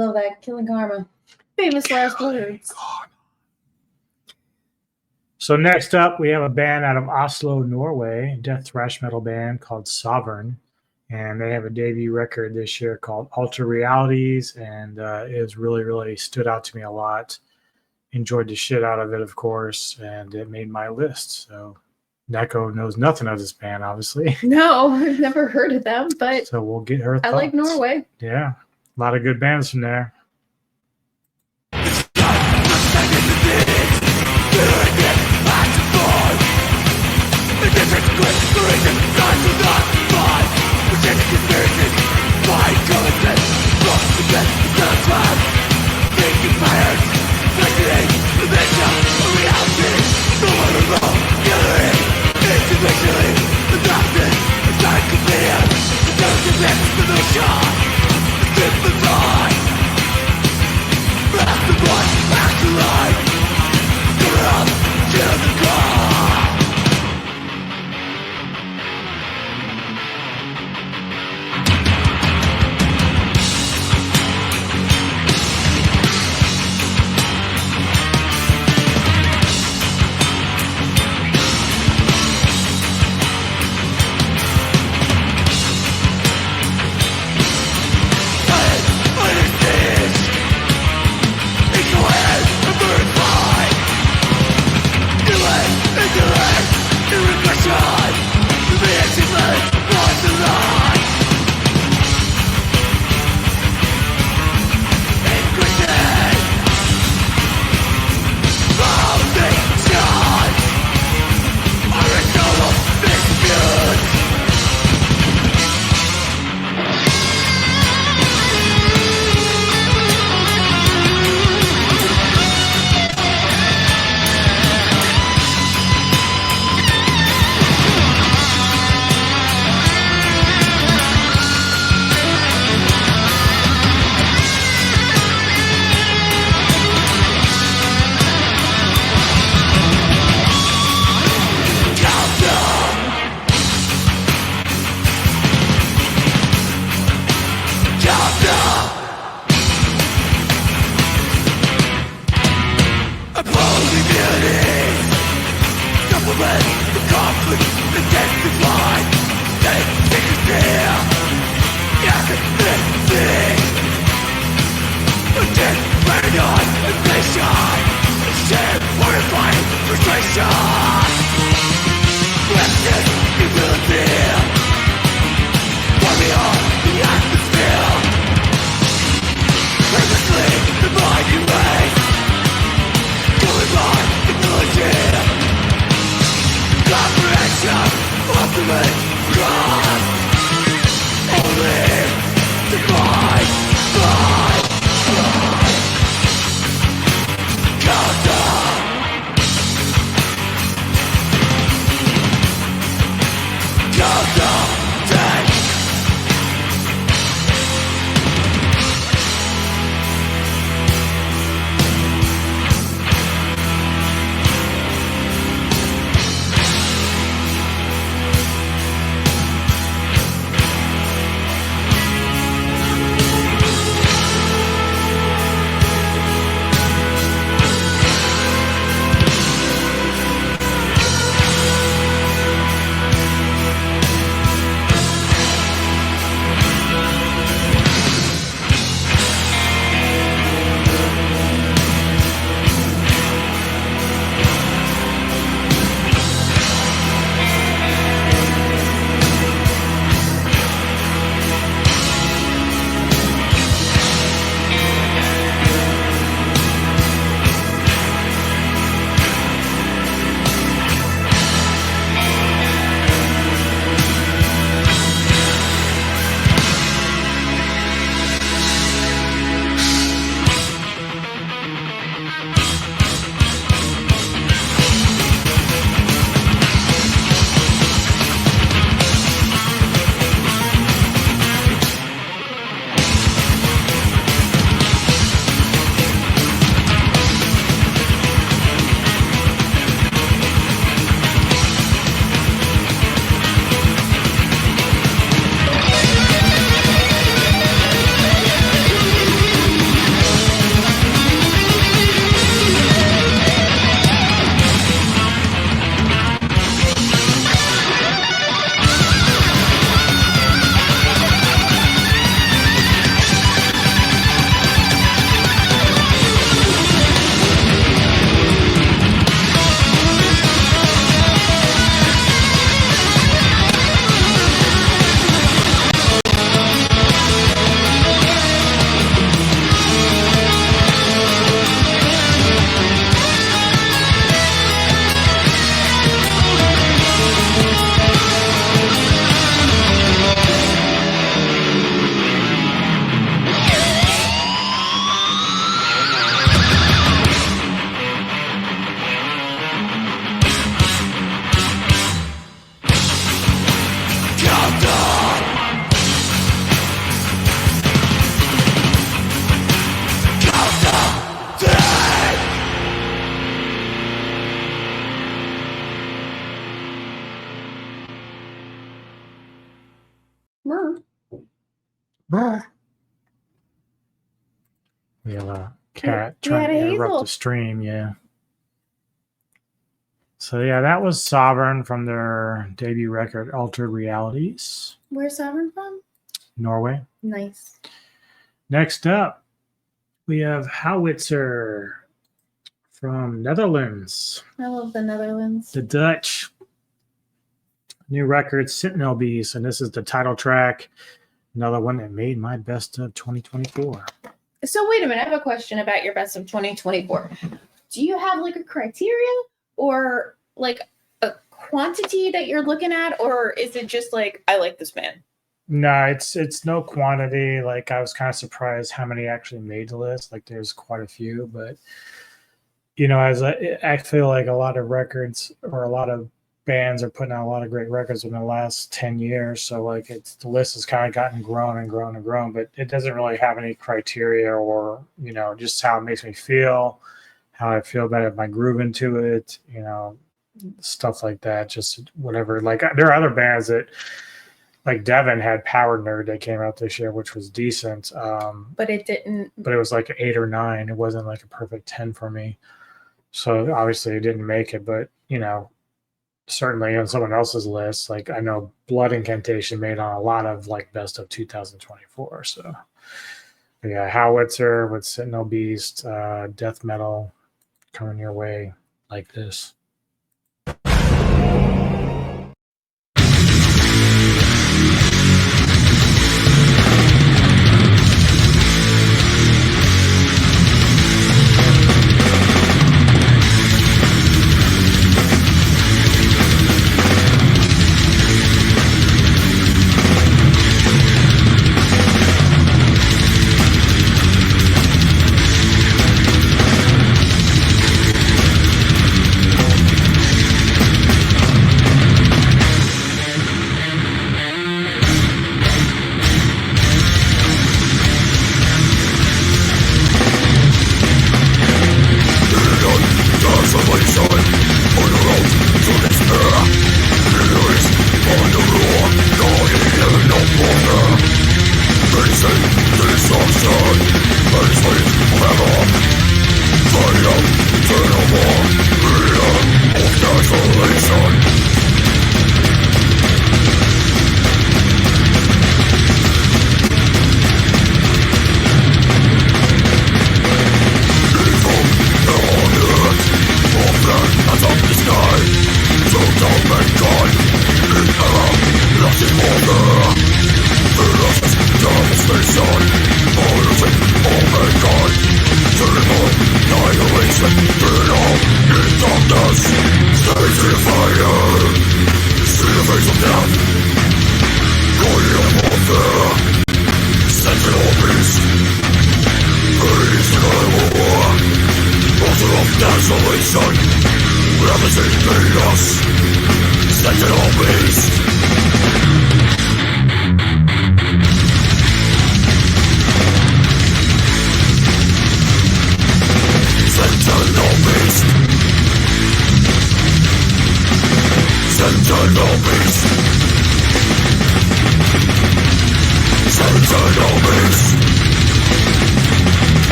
love that. Killing Karma. Famous last words. So next up, we have a band out of Oslo, Norway, death thrash metal band called Sovereign. And they have a debut record this year called Alter Realities. And it has really, really stood out to me a lot. Enjoyed the shit out of it, of course. And it made my list. So Neko knows nothing of this band, obviously. No, I've never heard of them, but So we'll get her I thoughts. like Norway. Yeah, a lot of good bands from there. We have a cat We had trying to a interrupt Hazel. the stream. Yeah. So yeah, that was Sovereign from their debut record, Altered Realities, Where's Sovereign from? Norway. Nice. Next up, we have Howitzer from Netherlands, I love the Netherlands. the Dutch. New record, Sentinel Beast, and this is the title track. Another one that made my best of 2024. So wait a minute, I have a question about your best of 2024. Do you have like a criteria or like a quantity that you're looking at, or is it just like I like this band? No, it's no quantity. Like I was kind of surprised how many actually made the list. Like there's quite a few, but you know, as I feel like a lot of records or a lot of bands are putting out a lot of great records in the last 10 years. So like the list has kind of gotten grown and grown and grown, but it doesn't really have any criteria or, you know, just how it makes me feel, how I feel about it, my groove into it, you know, stuff like that. Just whatever. Like there are other bands that, like Devin had Power Nerd that came out this year, which was decent. But it didn't. But it was like an 8 or 9. It wasn't like a perfect 10 for me. So obviously it didn't make it, but you know, certainly on someone else's list, like I know Blood Incantation made on a lot of like best of 2024. So but yeah, Howitzer with Sentinel Beast, death metal coming your way like this.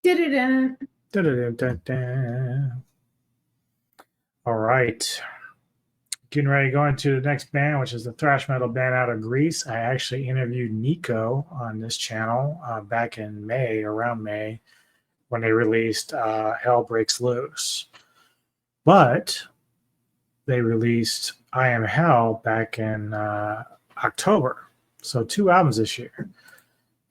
Did-it-in. Da-da-da-da-da. All right. Getting ready to go into the next band, which is the thrash metal band out of Greece. I actually interviewed Neko on this channel back in May, around May, when they released Hell Breaks Loose. But they released I Am Hell back in October. So 2 albums this year.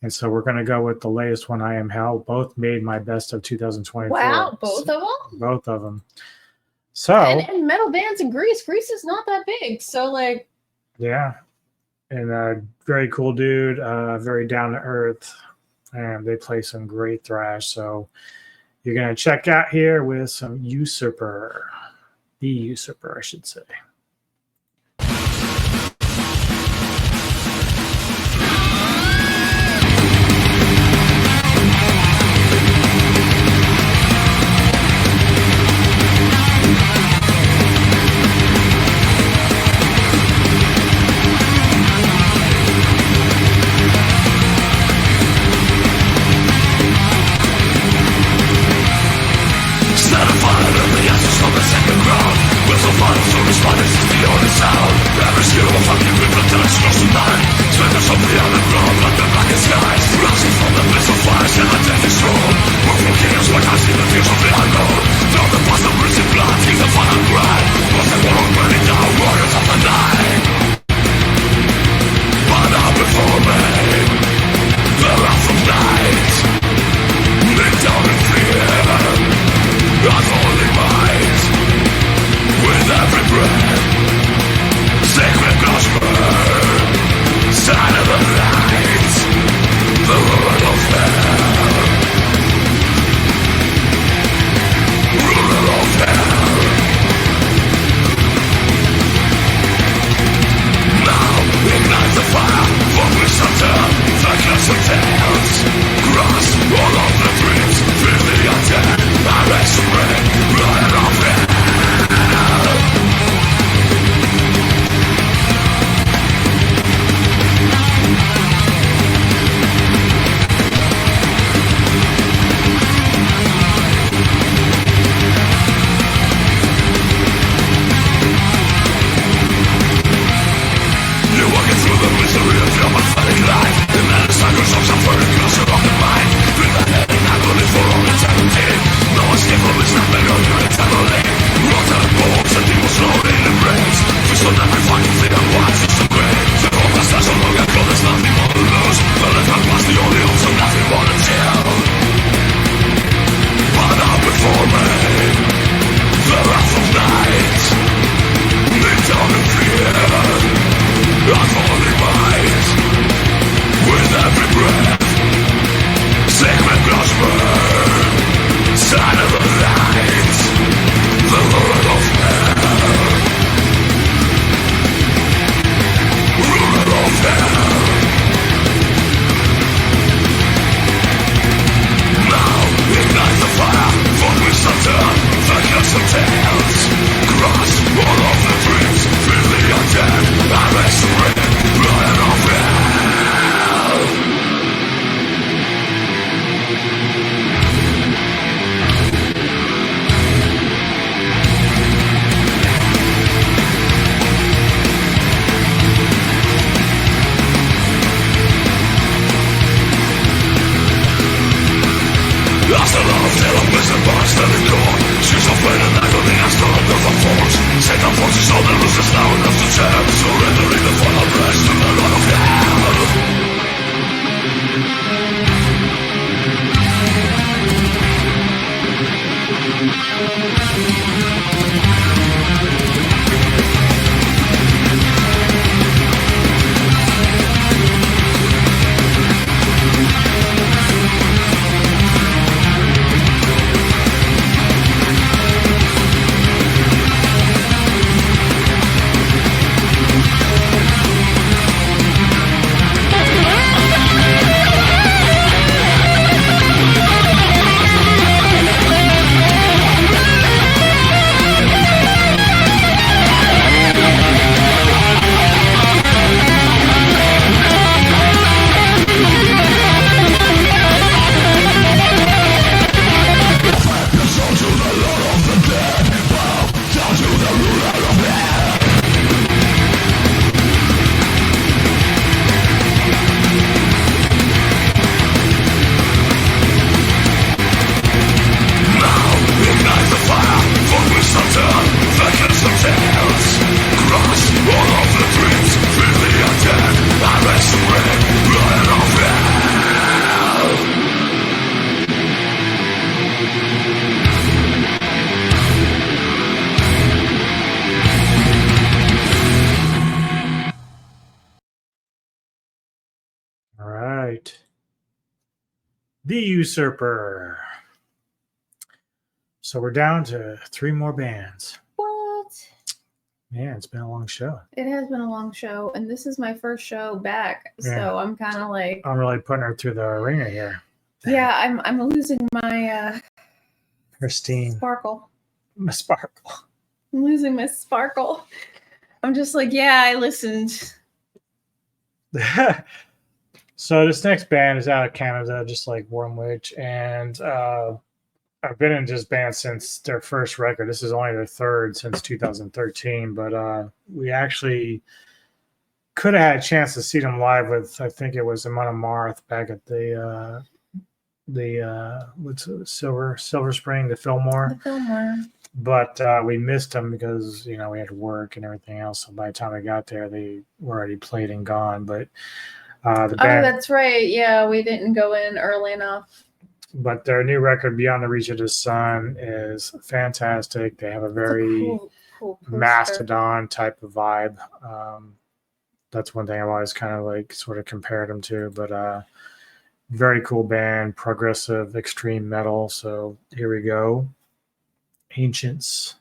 And so we're going to go with the latest one, I Am Hell. Both made my best of 2024. Wow, both of them? Both of them. So and metal bands in Greece. Greece is not that big. So like, yeah. And very cool dude, very down to earth. And they play some great thrash. So you're going to check out here with some Usurper. The Usurper, I should say. The Usurper. So we're down to 3 more bands. What? Yeah, it's been a long show. It has been a long show, and this is my first show back, Yeah. so I'm kind of like, I'm really putting her through the ringer here. yeah, I'm losing my Christine. sparkle. My sparkle. I'm losing my sparkle. I'm just like, yeah, I listened. So this next band is out of Canada, just like Warm Witch, and I've been in this band since their first record. This is only their third since 2013, but we actually could have had a chance to see them live with, I think it was Amon Amarth back at the Silver Spring, the Fillmore. The Fillmore. But we missed them because we had to work and everything else. So by the time I got there, they were already played and gone. But the band, Oh, that's right. Yeah, we didn't go in early enough. But their new record, Beyond the Reach of the Sun, is fantastic. They have a very cool Mastodon type of vibe. That's one thing I've always kind of like sort of compared them to. But very cool band, progressive, extreme metal. So here we go. Ancients.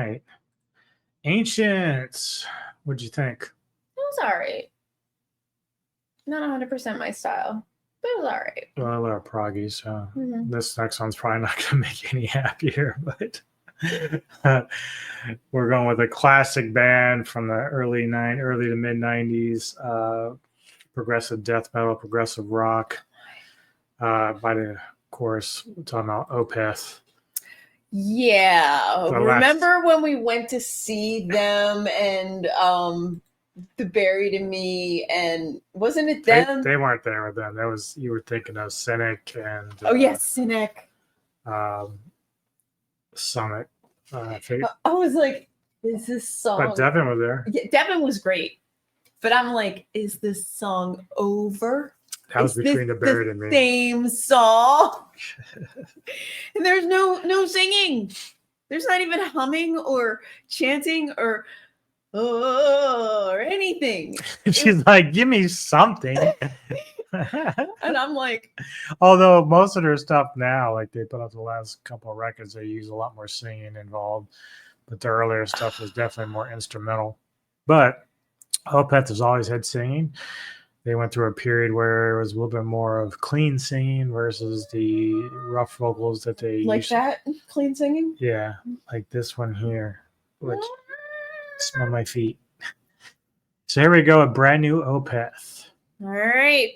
right. Ancients. What'd you think? It was all right. Not 100% my style, but it was all right. Well, I love proggy, so Mhm. this next one's probably not going to make you any happier, but we're going with a classic band from the early to mid 90s, progressive death metal, progressive rock. By the, of course, we're talking about Opeth. Yeah. The Remember when we went to see them and the Buried in Me, and wasn't it them? They weren't there with them. That was, you were thinking of Cynic and Oh yes, Cynic. Summit. I was like, is this song? But Devin was there. Yeah, Devin was great, but I'm like, is this song over? That was Is between this the Buried and Me. Same song. And there's no singing. There's not even humming or chanting or anything. She's like, give me something. And I'm like, although most of their stuff now, like they put out the last couple of records, they use a lot more singing involved, but the earlier stuff was definitely more instrumental. But Opeth has always had singing. They went through a period where it was a little bit more of clean singing versus the rough vocals that they like used. that clean singing. Yeah, like this one here, which smell my feet. So here we go, a brand new Opeth. All right.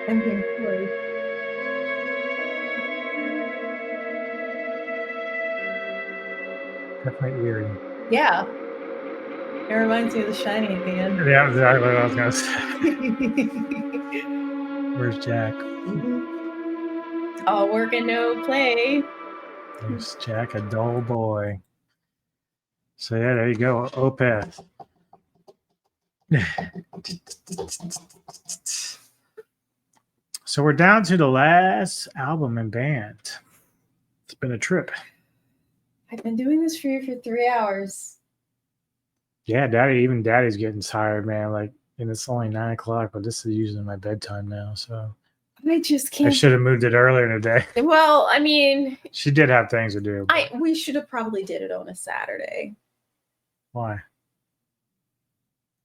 I'm Pink Floyd. Definitely eerie. Yeah. It reminds me of The Shining at the end. Yeah, exactly what I was gonna say. Where's Jack? All work and no play. There's Jack, a dull boy. So yeah, there you go, Opeth. So we're down to the last album and band. It's been a trip. I've been doing this for you for 3 hours. Yeah, Daddy's getting tired, man. Like, and it's only 9 o'clock, but this is usually my bedtime now. So I just I can't. should have moved it earlier in the day. Well, I mean, She did have things to do. but we should have probably did it on a Saturday Why?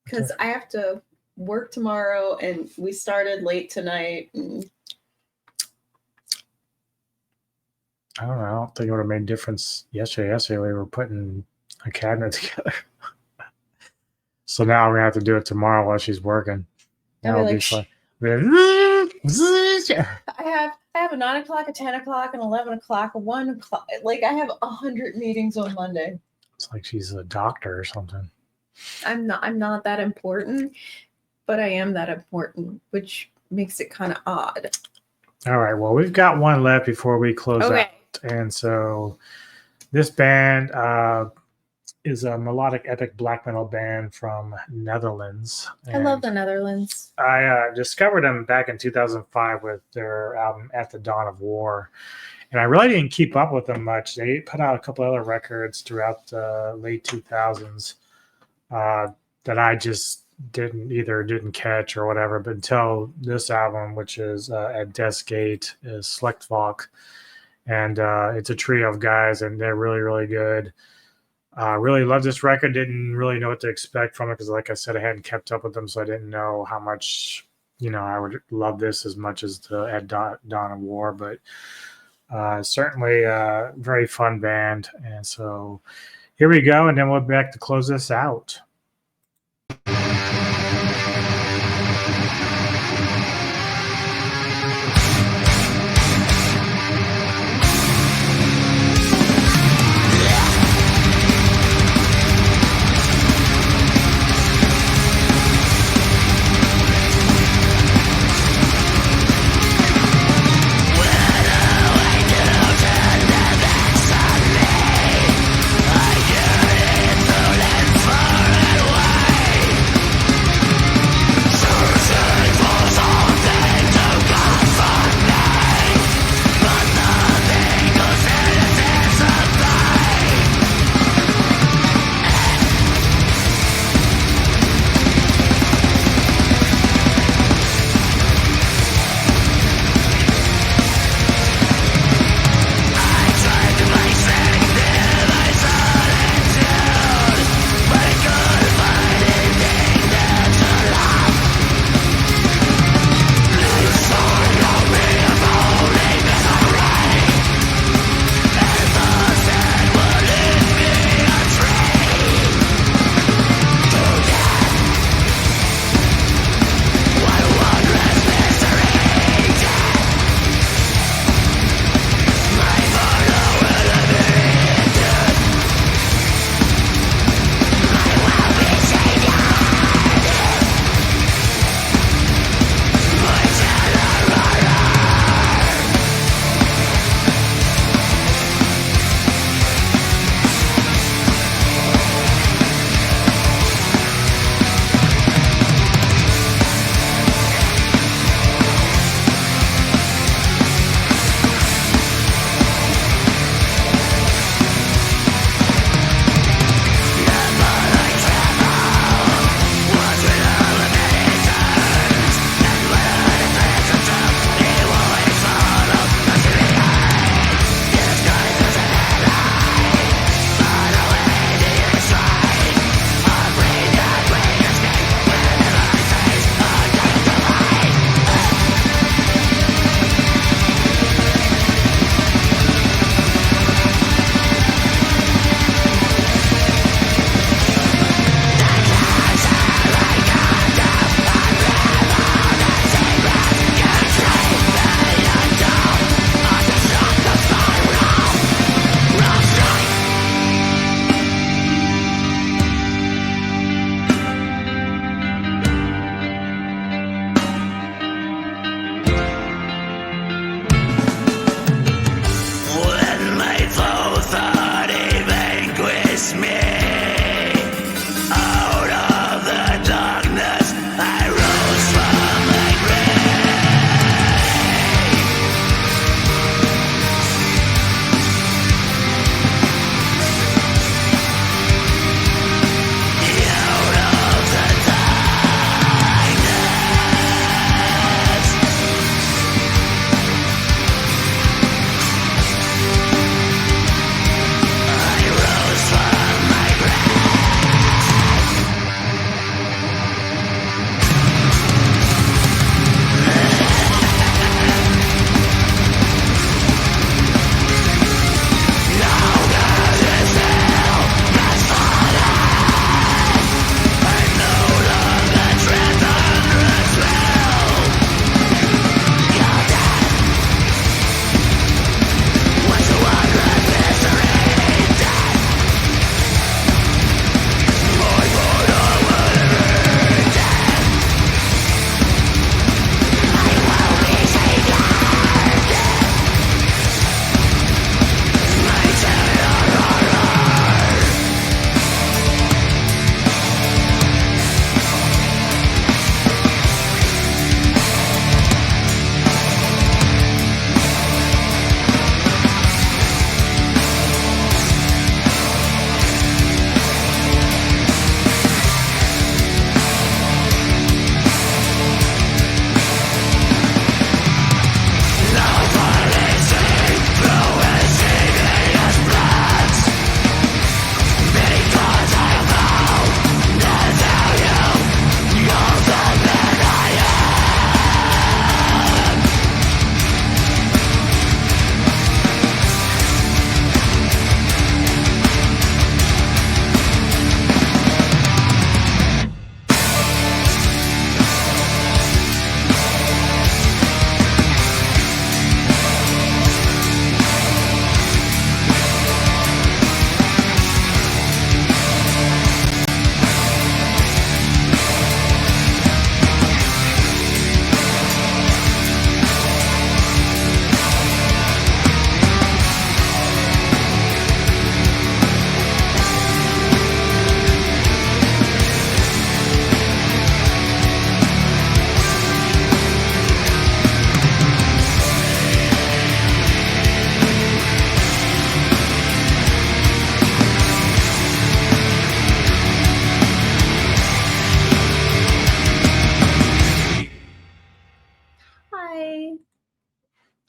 because I have to work tomorrow, and we started late tonight. And I don't know. I don't think it would have made a difference yesterday. Yesterday we were putting a cabinet together. So now we're gonna have to do it tomorrow while she's working. I'll That'll be be like, fun. I have a 9 o'clock, a 10 o'clock, an 11 o'clock, a 1 o'clock. Like, I have 100 meetings on Monday. It's like she's a doctor or something. I'm not that important, but I am that important, which makes it kind of odd. All right. Well, we've got one left before we close Okay. out. And so this band is a melodic epic black metal band from Netherlands. I love the Netherlands. I discovered them back in 2005 with their album At the Dawn of War. And I really didn't keep up with them much. They put out a couple other records throughout the late 2000s that I just didn't catch or whatever. But until this album, which is At Death's Gate, is Slechtvalk. And it's a trio of guys, and they're really, really good. Really loved this record. Didn't really know what to expect from it because, like I said, I hadn't kept up with them, so I didn't know how much, I would love this as much as the At Dawn of War. But certainly a very fun band. And so here we go, and then we'll be back to close this out. Forever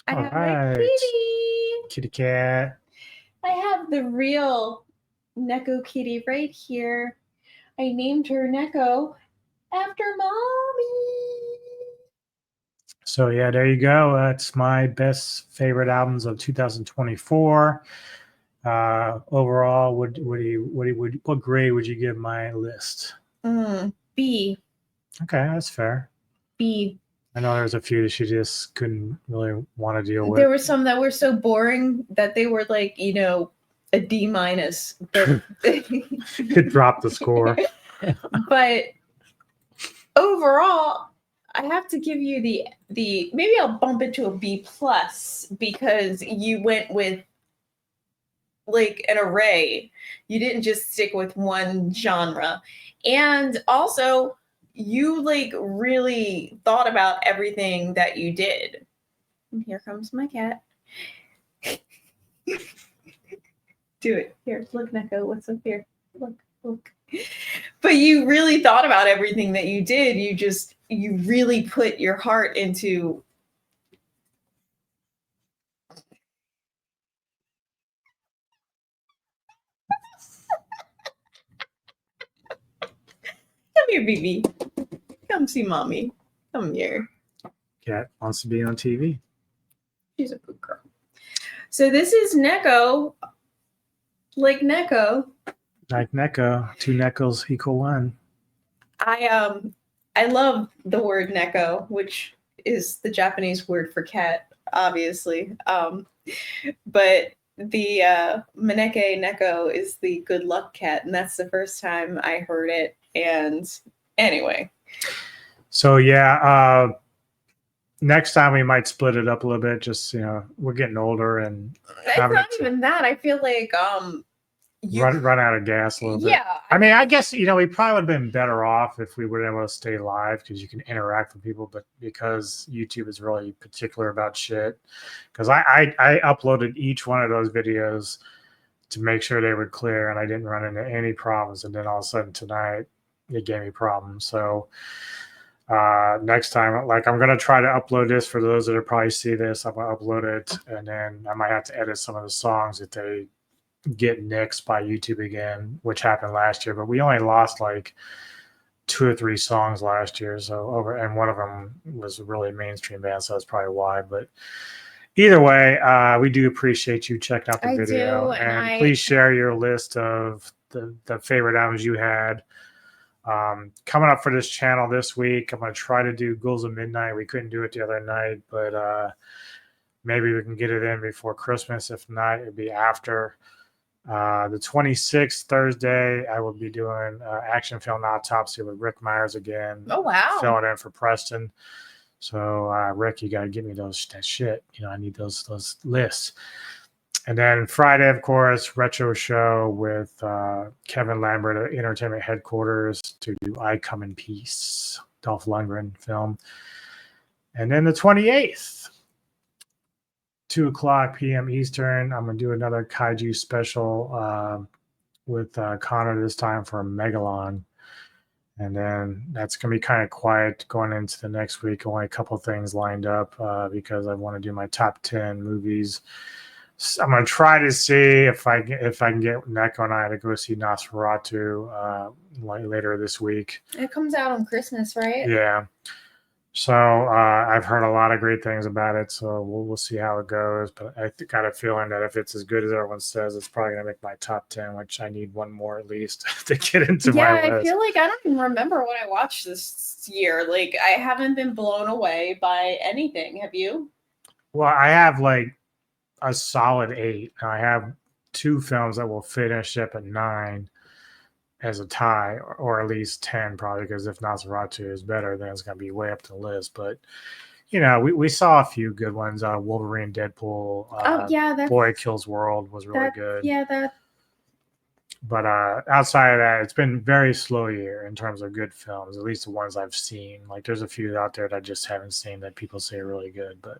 I All have right. my kitty. Kitty cat. I have the real Neko kitty right here. I named her Neko after mommy. So yeah, there you go. That's my best favorite albums of 2024. Overall, what grade would you give my list? B. Okay, that's fair. B. I know there's a few that she just couldn't really want to deal with. There were some that were so boring that they were like, a D minus. But It dropped the score. But overall, I have to give you the maybe I'll bump it to a B plus because you went with like an array. You didn't just stick with one genre. And also you like really thought about everything that you did. And here comes my cat. Do it. Here, look, Neko. What's up here? Look. But you really thought about everything that you did. You really put your heart into. Come here, baby. Come see mommy. Come here. Cat wants to be on TV. She's a good girl. So this is Neko. Like Neko. Like Neko. 2 Nekos equal 1. I love the word Neko, which is the Japanese word for cat, obviously. But the Maneke Neko is the good luck cat, and that's the first time I heard it. And anyway. So yeah, next time we might split it up a little bit. Just we're getting older and It's not even that. I feel like run out of gas a little bit. Yeah. I mean, I guess we probably would have been better off if we were able to stay live because you can interact with people. But because YouTube is really particular about shit, because I uploaded each one of those videos to make sure they were clear, and I didn't run into any problems. And then all of a sudden tonight, it gave me problems. So next time, like I'm gonna try to upload this for those that are probably see this. I'm gonna upload it, and then I might have to edit some of the songs if they get nixed by YouTube again, which happened last year. But we only lost like 2 or 3 songs last year, and one of them was a really mainstream band, so that's probably why. But either way, we do appreciate you checking out the video, and please share your list of the favorite albums you had. Coming up for this channel this week, I'm going to try to do Ghouls of Midnight. We couldn't do it the other night, but maybe we can get it in before Christmas. If not, it'll be after. The 26th, Thursday, I will be doing Action Film Autopsy with Rick Myers again. Oh, wow. Filling in for Preston. So, Rick, you got to give me that shit. I need those lists. And then Friday, of course, retro show with Kevin Lambert at Entertainment Headquarters to do I Come in Peace, Dolph Lundgren film. And then the 28th, 2:00 p.m. Eastern, I'm going to do another Kaiju special with Connor this time for Megalon. And then that's going to be kind of quiet going into the next week. Only a couple things lined up because I want to do my top 10 movies. I'm going to try to see if I can get Neko and I to go see Nosferatu later this week. It comes out on Christmas, right? Yeah. So I've heard a lot of great things about it. So we'll see how it goes. But I got a feeling that if it's as good as everyone says, it's probably going to make my top 10, which I need one more at least to get into my list. Yeah, I feel like I don't even remember what I watched this year. Like, I haven't been blown away by anything. Have you? Well, I have like a solid 8. I have 2 films that will finish up at 9 as a tie, or at least 10 probably, because if Nosferatu is better, then it's going to be way up the list. But we saw a few good ones. Wolverine, Deadpool, Boy Kills World was really good. Yeah, that. But outside of that, it's been very slow year in terms of good films, at least the ones I've seen. Like there's a few out there that I just haven't seen that people say are really good, but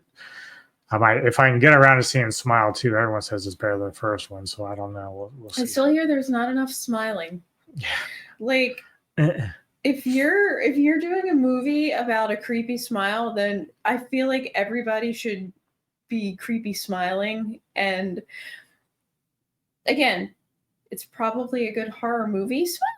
if I can get around to seeing Smile 2, everyone says it's better than the first one, so I don't know. We'll see. I still hear there's not enough smiling. Yeah. Like, if you're doing a movie about a creepy smile, then I feel like everybody should be creepy smiling. And again, it's probably a good horror movie. Smile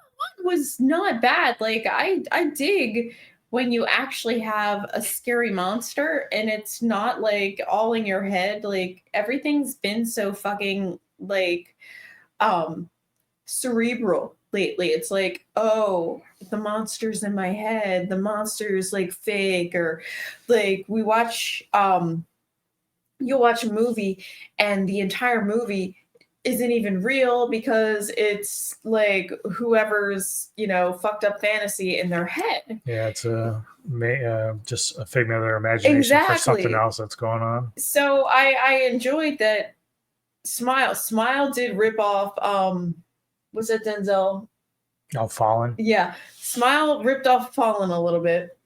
was not bad. Like I dig when you actually have a scary monster and it's not like all in your head. Like everything's been so fucking like cerebral lately. It's like, oh, the monster's in my head, the monster's like fake, or like you'll watch a movie and the entire movie isn't even real because it's like whoever's, fucked up fantasy in their head. Yeah, it's just a figment of their imagination for something else that's going on. So I enjoyed that. Smile did rip off was it Denzel? Oh, Fallen. Yeah, Smile ripped off Fallen a little bit,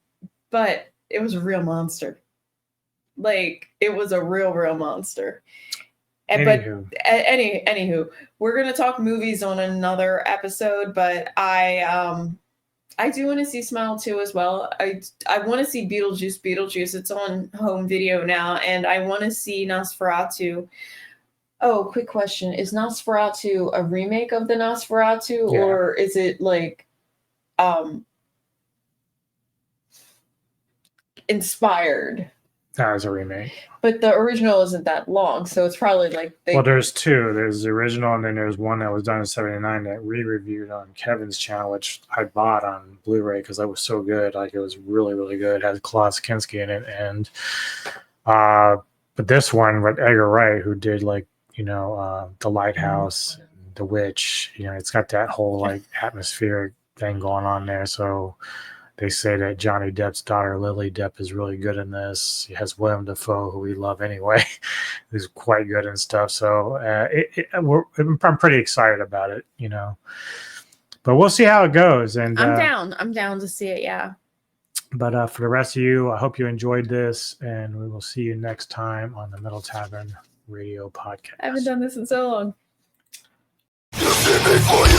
but it was a real monster. Like it was a real monster. Anywho, we're gonna talk movies on another episode, but I do want to see Smile 2 as well. I want to see Beetlejuice. It's on home video now, and I want to see Nosferatu. Oh, quick question. Is Nosferatu a remake of the Nosferatu, or is it like inspired? That was a remake. But the original isn't that long, so it's probably like... Well, there's two. There's the original, and then there's one that was done in 79 that we-reviewed on Kevin's channel, which I bought on Blu-ray because that was so good. Like, it was really, really good. It has Klaus Kinski in it. And but this one with Edgar Wright, who did, like, The Lighthouse, The Witch, it's got that whole, like, atmospheric thing going on there. So... they say that Johnny Depp's daughter, Lily Depp, is really good in this. He has Willem Dafoe, who we love anyway, who's quite good and stuff. So I'm pretty excited about it, But we'll see how it goes. And I'm down. I'm down to see it, yeah. But for the rest of you, I hope you enjoyed this, and we will see you next time on the Middle Tavern Radio Podcast. I haven't done this in so long. You see me for you.